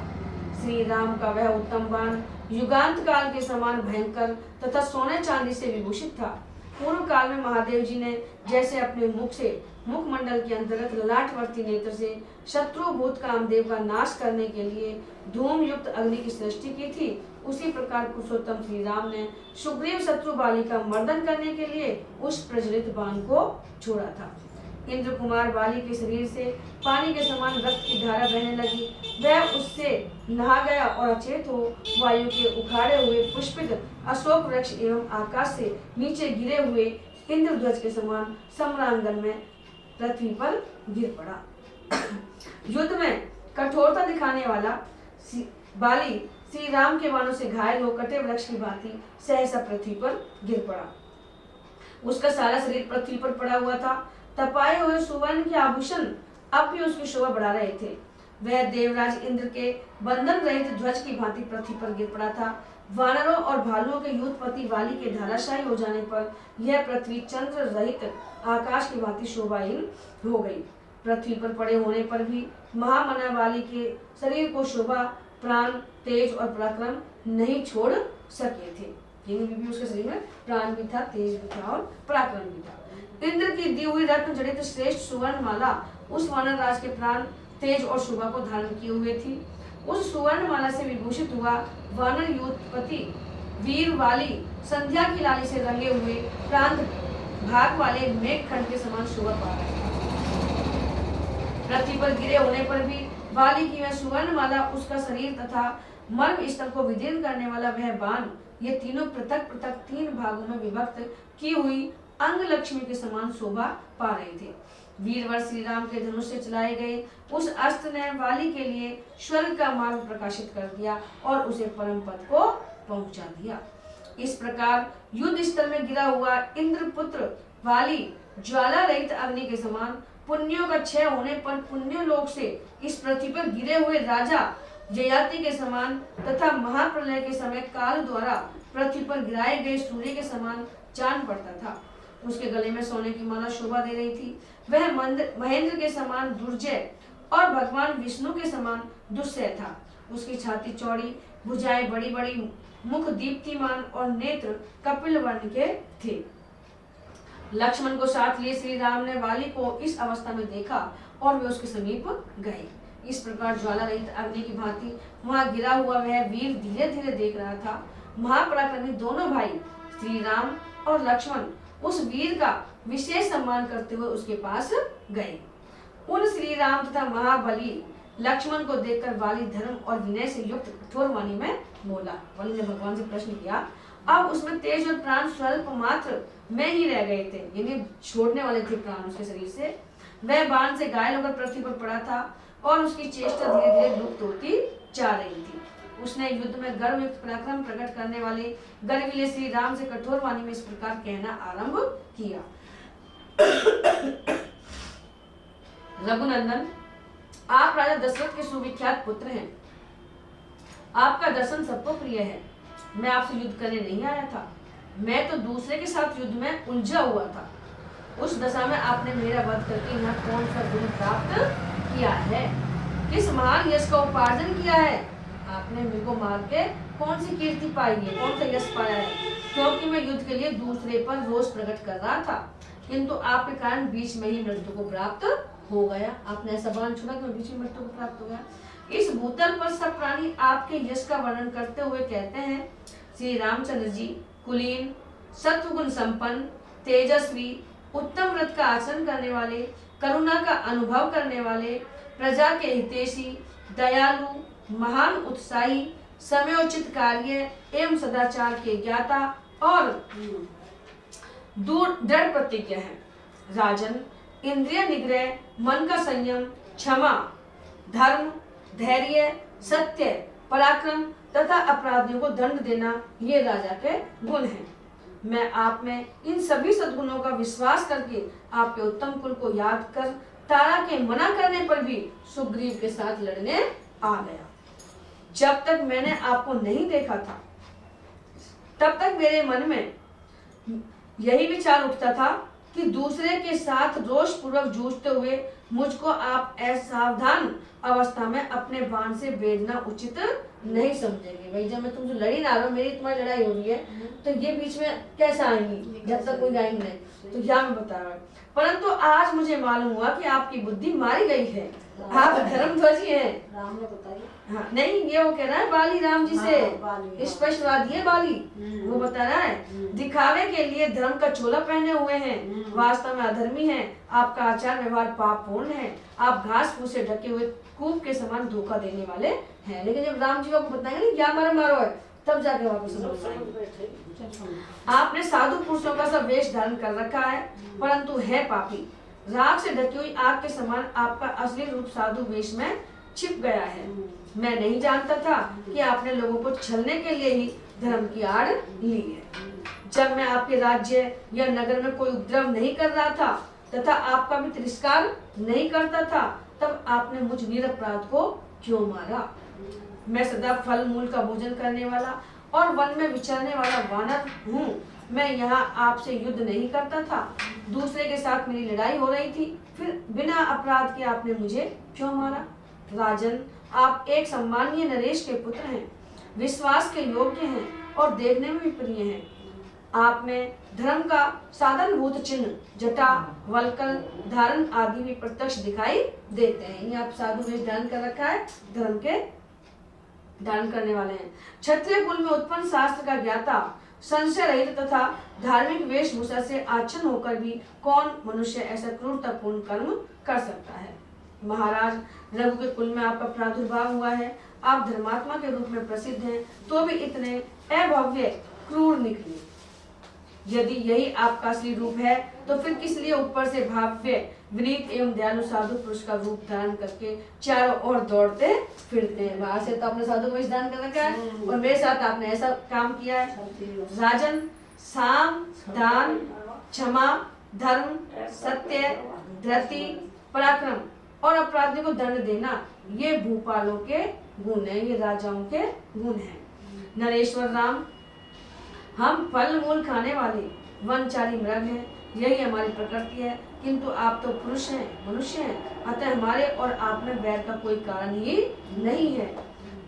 श्री राम का वह उत्तम बाण युगांत काल के समान भयंकर तथा सोने चांदी से विभूषित था। पूर्व काल में महादेव जी ने जैसे अपने मुख से मुखमंडल के अंतर्गत ललाटवर्ती नेत्र से शत्रु भूत कामदेव का नाश करने के लिए धूम युक्त अग्नि की सृष्टि की थी, उसी प्रकार पुरुषोत्तम श्री राम ने सुग्रीव शत्रु बाली का मर्दन करने के लिए उस प्रज्वलित बाण को छोड़ा था। इंद्र कुमार बाली के शरीर से पानी के समान रक्त की धारा बहने लगी। वह उससे नहा गया और अचेत हो वायु के उखाड़े हुए पुष्पित अशोक वृक्ष एवं आकाश से नीचे गिरे हुए इंद्र ध्वज के समान सम्रांगण में पृथ्वी पर गिर पड़ा। युद्ध में कठोरता दिखाने वाला बाली श्री राम के बाणों से घायल हो कटे वृक्ष की भांति सहसा पृथ्वी पर गिर पड़ा। उसका सारा शरीर पृथ्वी पर पड़ा हुआ था। तपाए हुए सुवर्ण के आभूषण अब भी उसकी शोभा बढ़ा रहे थे। वह देवराज इंद्र के बंधन रहित ध्वज की भांति पृथ्वी पर गिर पड़ा था। वानरों और भालुओं के युद्धपति वाली के धाराशायी हो जाने पर यह पृथ्वी चंद्र रहित आकाश की भांति शोभाहीन हो गई। पृथ्वी पर पड़े होने पर भी महामना वाली के शरीर को शोभा, प्राण, तेज और पराक्रम नहीं छोड़ सके थे। भी उसके शरीर में प्राण भी था, तेज भी था और पराक्रम भी था। इंद्र की दी हुई रत्न जड़ित श्रेष्ठ सुवर्ण माला उस वानर राज के प्राण, तेज और शोभा को धारण किए हुए थी। उस सुवर्ण माला से विभूषित हुआ वानर युद्धपति वीर वाली संध्या की लाली से रंगे हुए प्रांत भाग वाले मेघखंड के समान शोभा पा रहे थे। पृथ्वी पर गिरे होने पर भी वाली की वह सुवर्ण माला, उसका शरीर तथा मर्म स्थल को विदीर्ण करने वाला वह बाण, ये तीनों पृथक पृथक तीन भागों में विभक्त की हुई अंग लक्ष्मी के समान शोभा पा रहे थे। वीरवर श्री राम के धनुष से चलाए गए उस अस्त्र ने वाली के लिए स्वर्ग का मार्ग प्रकाशित कर दिया और उसे परम पद को पहुंचा दिया। इस प्रकार युद्ध स्थल में गिरा हुआ इंद्र पुत्र वाली ज्वाला रहित अग्नि के समान पुण्यों का क्षय होने पर पुण्य लोक से इस पृथ्वी पर गिरे हुए राजा जयाति के समान तथा महाप्रलय के समय काल द्वारा पृथ्वी पर गिराए गए सूर्य के समान चांद पड़ता था। उसके गले में सोने की माला शोभा दे रही थी। वह महेंद्र के समान दुर्जय और भगवान विष्णु के समान दुस्सह था। उसकी छाती चौड़ी, भुजाएं बड़ी बड़ी, मुख दीप्तिमान और नेत्र कपिल वर्ण के थे। लक्ष्मण को साथ लिए श्री राम ने वाली को इस अवस्था में देखा और वे उसके समीप गए। इस प्रकार ज्वाला रहित अग्नि की भांति वहां गिरा हुआ वह वीर धीरे धीरे देख रहा था। महापराक्रमी दोनों भाई श्री राम और लक्ष्मण उस वीर का विशेष सम्मान करते हुए उसके पास गए। उन श्री राम तथा महाबली लक्ष्मण को देखकर वाली धर्म और विनय से युक्त कठोर वाणी में बोला। वाली ने भगवान से प्रश्न किया। अब उसमें तेज और प्राण स्वल्प मात्र में ही रह गए थे, यानी छोड़ने वाले थे प्राण उसके शरीर से। वह बाण से घायल होकर पृथ्वी पर पड़ा था और उसकी चेष्टा धीरे धीरे लुप्त होती जा रही थी। उसने युद्ध में गर्वयुक्त पराक्रम प्रकट करने वाले गर्विले श्री राम से कठोर वाणी में इस प्रकार कहना आरंभ किया। रघुनंदन, आप राजा दशरथ के सुविख्यात पुत्र हैं। आपका दर्शन सबको प्रिय है। मैं आपसे युद्ध करने नहीं आया था, मैं तो दूसरे के साथ युद्ध में उलझा हुआ था। उस दशा में आपने मेरा वध करके यहाँ कौन सा गुण प्राप्त किया है, किस महान यश का उपार्जन किया है? आपने मेरे को मार के कौन सी कीर्ति पाई है, कौन सा यश पाया है? क्योंकि मैं युद्ध के लिए दूसरे पर रोष प्रकट कर रहा था, किंतु आपके कारण बीच में ही मृत्यु को प्राप्त हो गया। आपने ऐसा बाण छोड़ा कि मैं बीच में मृत्यु को प्राप्त हो गया। इस भूतल पर सब प्राणी आपके यश का वर्णन करते हुए कहते हैं, श्री रामचंद्र जी कुलीन, सत्वगुण संपन्न, तेजस्वी, उत्तम व्रत का आचरण करने वाले, करुणा का अनुभव करने वाले, प्रजा के हितैषी, दयालु, महान उत्साही, समयोचित कार्य एवं सदाचार के ज्ञाता और दूर दृढ़ प्रतिज्ञा है। राजन, इंद्रिय निग्रह, मन का संयम, क्षमा, धर्म, धैर्य, सत्य, पराक्रम तथा अपराधियों को दंड देना ये राजा के गुण हैं। मैं आप में इन सभी सद्गुणों का विश्वास करके आपके उत्तम कुल को याद कर तारा के मना करने पर भी सुग्रीव के साथ लड़ने आ गया। जब तक मैंने आपको नहीं देखा था तब तक मेरे मन में यही विचार उठता था कि दूसरे के साथ रोष पूर्वक जूझते हुए मुझको आप असावधान अवस्था में अपने बाण से बेधना उचित नहीं समझेंगे। भाई जब मैं तुमसे लड़ी ना रहा हूं, मेरी तुम्हारी लड़ाई हो रही है, तो ये बीच में कैसे आएंगी जब तक कोई आएंगे नहीं। तो यहाँ मैं बता रहा हूँ, परंतु आज मुझे मालूम हुआ कि आपकी बुद्धि मारी गई है, आप धर्मध्वजी हैं। राम ने बताई। हाँ, नहीं ये वो कह रहा है बाली राम जी से, स्पष्टवादी है बाली, वो बता रहा है दिखावे के लिए धर्म का चोला पहने हुए हैं, वास्तव में अधर्मी हैं। आपका आचार व्यवहार पापपूर्ण है, आप घास फूस से ढके हुए कूप के समान धोखा देने वाले हैं। लेकिन जब राम जी को बताएंगे ना क्या मारो है, तब जाके वापस समझ आएंगे। आपने साधु पुरुषों का सब वेश धारण कर रखा है, परंतु है पापी। राख से ढकी हुई आग के समान आपका असली रूप साधु वेश में छिप गया है। मैं नहीं जानता था कि आपने लोगों को छलने के लिए ही धर्म की आड़ ली है। जब मैं आपके राज्य या नगर में कोई उपद्रव नहीं कर रहा था तथा आपका भी तिरस्कार नहीं करता था, तब आपने मुझ निरपराध को क्यों मारा? मैं सदा फल मूल का भोजन करने वाला और वन में विचरने वाला वानर हूँ। मैं यहाँ आपसे युद्ध नहीं करता था, दूसरे के साथ मेरी लड़ाई हो रही थी, फिर बिना अपराध के आपने मुझे क्यों मारा? राजन, आप एक सम्मानीय नरेश के पुत्र हैं, विश्वास के योग्य हैं और देखने में भी प्रिय हैं। आप में धर्म का साधन भूत चिन्ह, जटा, वलकल धारण आदि भी प्रत्यक्ष दिखाई देते हैं। ये आप साधु वेश धारण कर रखा है, धर्म के धारण करने वाले हैं। क्षत्रिय कुल में उत्पन्न शास्त्र का ज्ञाता, संशय रहित तथा धार्मिक वेशभूषा से आच्छन्न होकर भी कौन मनुष्य ऐसा क्रूरतापूर्ण कर्म कर सकता है? महाराज, रघु के कुल में आपका प्रादुर्भाव हुआ है, आप धर्मात्मा के रूप में प्रसिद्ध हैं, तो भी इतने अभव्य क्रूर निकले। यदि यही आपका असली रूप है तो फिर किस लिए ऊपर से भाव्य, विनीत एवं दयालु साधु पुरुष का रूप धारण करके चारों ओर दौड़ते फिरते हैं? बाहर से तो आपने साधु वेश धारण कर रखा है और मेरे साथ आपने ऐसा काम किया है। राजन, साम, दान, क्षमा, धर्म, सत्य, धृति, पराक्रम और अपराधियों को दंड देना ये भूपालों के गुण है, ये राजाओं के गुण हैं। नरेश्वर राम, हम फल मूल खाने वाले वनचारी मृग हैं, यही हमारी प्रकृति है, किंतु आप तो पुरुष हैं, मनुष्य हैं, अतः हमारे और आप में वैर का कोई कारण ही नहीं है।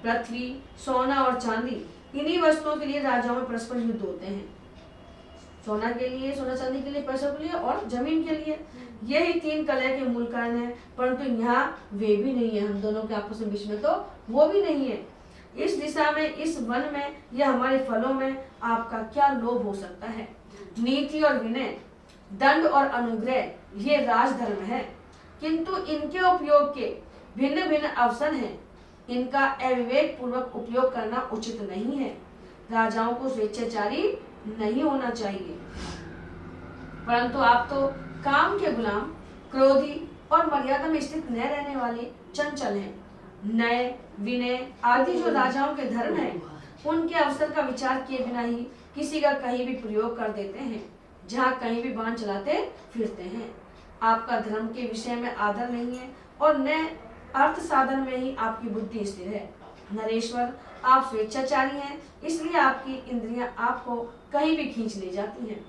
पृथ्वी, सोना और चांदी, इन्हीं वस्तुओं के लिए राजाओं में परस्पर युद्ध होते हैं। सोना के लिए, सोना चांदी के लिए, पैसों के लिए और जमीन के लिए, यही तीन कलह के मूल कारण है। परंतु यहाँ वे भी नहीं है, हम दोनों के आपस में बीच में तो वो भी नहीं है। इस दिशा में, इस वन में या हमारे फलों में आपका क्या लोभ हो सकता है? नीति और विनय, दंड और अनुग्रह ये राजधर्म है, किंतु इनके उपयोग के भिन्न भिन्न अवसर हैं। इनका अविवेक पूर्वक उपयोग करना उचित नहीं है। राजाओं को स्वेच्छाचारी नहीं होना चाहिए, परंतु आप तो काम के गुलाम, क्रोधी और मर्यादा में स्थित न रहने वाले चंचल हैं। नय, विनय आदि जो राजाओं के धर्म हैं, उनके अवसर का विचार किए बिना ही किसी का कहीं भी प्रयोग कर देते हैं, जहाँ कहीं भी बाण चलाते फिरते हैं। आपका धर्म के विषय में आदर नहीं है और न अर्थ साधन में ही आपकी बुद्धि स्थिर है। नरेश्वर, आप स्वेच्छाचारी हैं, इसलिए आपकी इंद्रियां आपको कहीं भी खींच ले जाती हैं।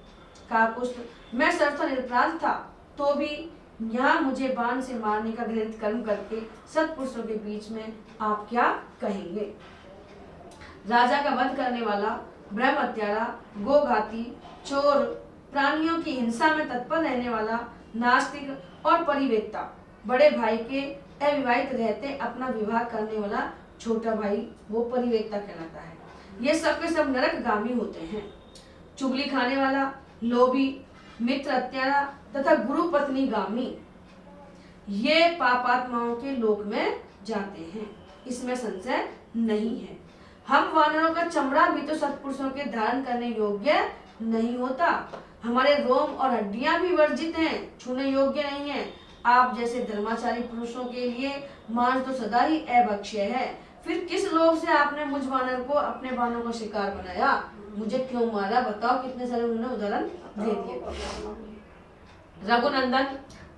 काकुष्ठ, मैं सर्वथा निरपराध था, तो भी यहाँ मुझे बाण से मारने का घृणित कर्म करके सत्पुरुषों के बीच में आप क्या कहेंगे? राजा का वध करने वाला, ब्रह्म हत्यारा, गोघाती, चोर, प्राणियों की हिंसा में तत्पर रहने वाला, नास्तिक और परिवेत्ता, बड़े भाई के अविवाहित रहते अपना विवाह करने वाला छोटा भाई वो परिवेक्ता कहलाता है। ये सब के सब नरकगामी होते हैं। चुगली खाने वाला, लोभी, मित्र हत्यारा तथा गुरु पत्नी गामी, ये पापात्माओं के लोक में जाते हैं, इसमें संशय नहीं है। हम वानरों का चमड़ा भी तो सत्पुरुषों के धारण करने योग्य नहीं होता। हमारे रोम और हड्डियां भी वर्जित हैं, छूने योग्य नहीं है। आप जैसे धर्माचारी पुरुषों के लिए मांस तो सदा ही अभक्ष्य है। फिर किस लोभ से आपने मुझ वानर को अपने बाणों का शिकार बनाया? मुझे क्यों मारा? बताओ। कितने सारे उन्होंने उदाहरण दे दिए। रघुनंदन,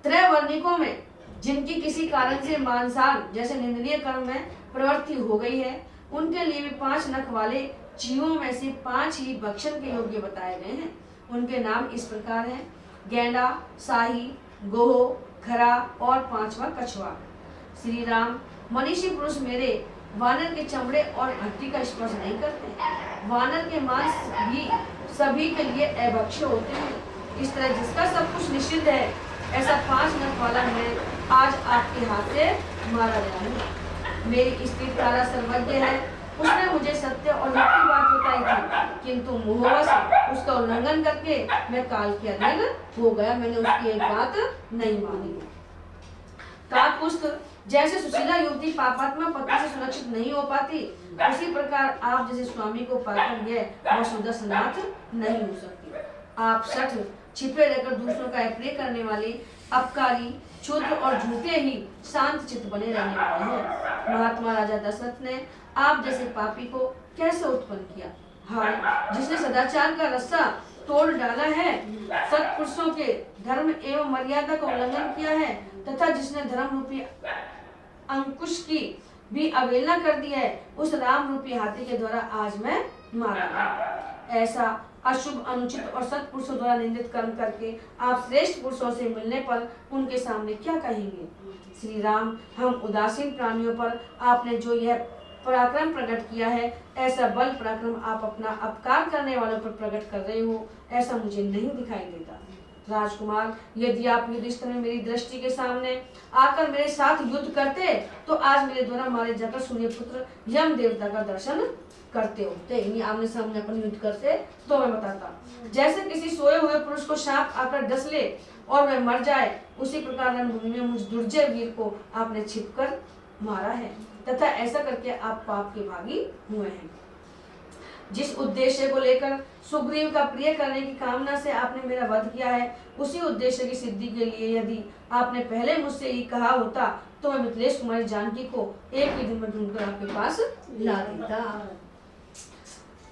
त्रैवर्णिकों में जिनकी किसी कारण से मांसाहार जैसे निंदनीय कर्म में प्रवृत्ति हो गई है, उनके लिए भी 5 नख वाले जीवों में से 5 ही भक्षण के योग्य बताए गए हैं। उनके नाम इस प्रकार हैं: गेंडा, साही, गोहो, खरा और 5वां कछुआ। श्री राम, मनीषी पुरुष मेरे वानर के चमड़े और हड्डी का स्पर्श नहीं करते। वानर के मांस भी सभी के लिए अभक्ष्य होते हैं। इस तरह जिसका सब कुछ निषिद्ध है, ऐसा 5 नख वाला मैं आज आपके हाथ से मारा गया हूँ। मेरी स्त्री तारा सर्वज्ञ है, उसने मुझे सत्य और हित की बात बताई थी, किंतु मोहवश उसका उल्लंघन करके मैं काल के अधीन हो गया। मैंने उसकी एक बात नहीं मानी। काकपुस्त, जैसे सुशीला युवती पापात्मा पति से सुरक्षित नहीं हो पाती, उसी प्रकार आप जैसे स्वामी को पाकर यह वसुधा सनाथ नहीं हो सकती। आप सठ छिपे रहकर दूसरों का अप्रिय करने वाले, अपकारी, क्षुद्र और झूठे ही शांत चित्त बने रहने वाले हैं। महात्मा राजा दशरथ ने आप जैसे पापी को कैसे उत्पन्न किया? हाय, जिसने सदाचार का रस्सा तोड़ डाला है, सत्पुरुषों के धर्म एवं मर्यादा का उल्लंघन किया है तथा जिसने धर्म रूपी अंकुश की भी अवहेलना कर दी है, उस राम रूपी हाथी के द्वारा आज मैं मारा गया। ऐसा अशुभ, अनुचित और सत्पुरुषों द्वारा निंदित कर्म करके आप श्रेष्ठ पुरुषों से मिलने पर उनके सामने क्या कहेंगे? श्री राम, हम उदासीन प्राणियों पर आपने जो यह पराक्रम प्रकट किया है, ऐसा बल पराक्रम आप अपना अपकार करने वालों पर प्रकट कर रहे हो, ऐसा मुझे नहीं दिखाई देता। राजकुमार, यदि आप युधिष्ठिर में मेरी दृष्टि के सामने आकर मेरे साथ युद्ध करते, तो आज मेरे द्वारा मारे जाकर सूर्य पुत्र यम देवता का दर्शन करते होते। आमने सामने अपन युद्ध करते तो मैं बताता। जैसे किसी सोए हुए पुरुष को सांप आकर डस ले और वह मर जाए, उसी प्रकार रणभूमि में मुझ दुर्जय वीर को आपने छिपकर मारा है तथा ऐसा करके आप पाप के भागी हुए हैं। जिस उद्देश्य को लेकर सुग्रीव का प्रिय करने की कामना से आपने मेरा वध किया है, उसी उद्देश्य की सिद्धि के लिए यदि आपने पहले मुझसे ये कहा होता, तो मैं मिथिलेश कुमारी जानकी को एक ही दिन में ढूंढकर आपके पास ला देता।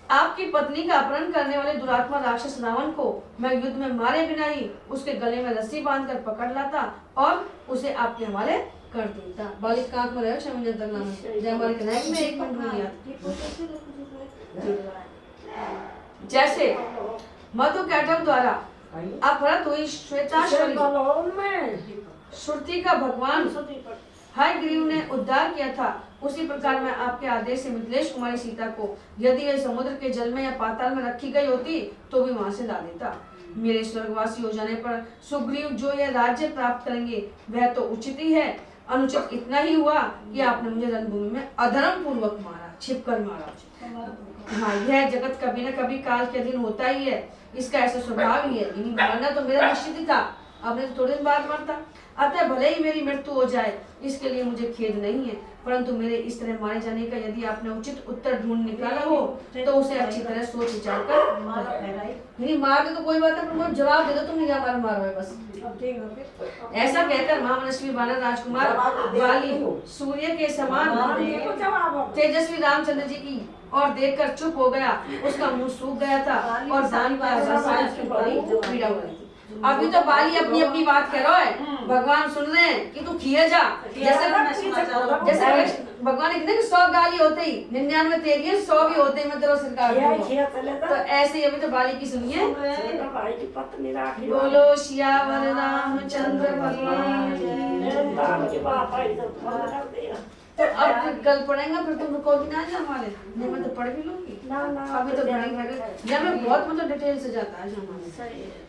आपकी पत्नी का अपहरण करने वाले दुरात्मा राक्षस रावण को मैं युद्ध में मारे बिना ही उसके गले में रस्सी बांधकर पकड़ लाता और उसे आपके हवाले कर देता। बालिक कांक में रहे क्षमिंजन तक नाम जय हमारे कनायक में एक मिनट में याद। जैसे मधु कैटव द्वारा अपहृत हुई श्वेताश्वरी श्रुति का भगवान हयग्रीव ने उद्धार किया था, उसी प्रकार मैं आपके आदेश से मिथिलेश कुमारी सीता को यदि वे समुद्र के जल में या पाताल में रखी गई होती तो भी वहां से ला देता। मेरे स्वर्गवासी हो जाने पर सुग्रीव जो यह राज्य प्राप्त करेंगे वह तो उचित ही है, अनुचित इतना ही हुआ कि आपने मुझे रणभूमि में अधर्म पूर्वक मारा, छिपकर मारा। हाँ, यह जगत कभी न कभी काल के अधीन होता ही है, इसका ऐसा स्वभाव ही है। मरना तो मेरा निश्चित ही था, आपने तो थोड़े दिन बाद मरता। अतः भले ही मेरी मृत्यु हो जाए, इसके लिए मुझे खेद नहीं है, परंतु मेरे इस तरह मारे जाने का यदि आपने उचित उत्तर ढूंढ निकाला हो तो उसे अच्छी तरह सोच विचार कर मार दे तो कोई बात है, पर जवाब दे दो तुम नहीं हमारा मारो है बस। ऐसा कहकर महामनस्वी वानर राजकुमार वाली सूर्य के समान तेजस्वी रामचंद्र जी की और देखकर चुप हो गया। उसका मुंह सूख गया था और दान का पीड़ा हुई। अभी तो बाली अपनी अपनी बात कह रहा है, भगवान सुन रहे हैं कि तू किए जा। जैसे भगवान ने कि 100 गाली होते ही 99 तेरी है, 100 भी होते ही मैं तेरा सरकार तो ऐसे ही अभी तो बाली की सुनिए। बोलो सियावर रामचंद्र भगवान। तो अब कल पढ़ेंगे, फिर तुम रुकोगी ना हमारे? नहीं, मैं तो पढ़ भी लूंगी। अभी तो पढ़ेंगे, मैं बहुत मतलब डिटेल से जाता है हमारे।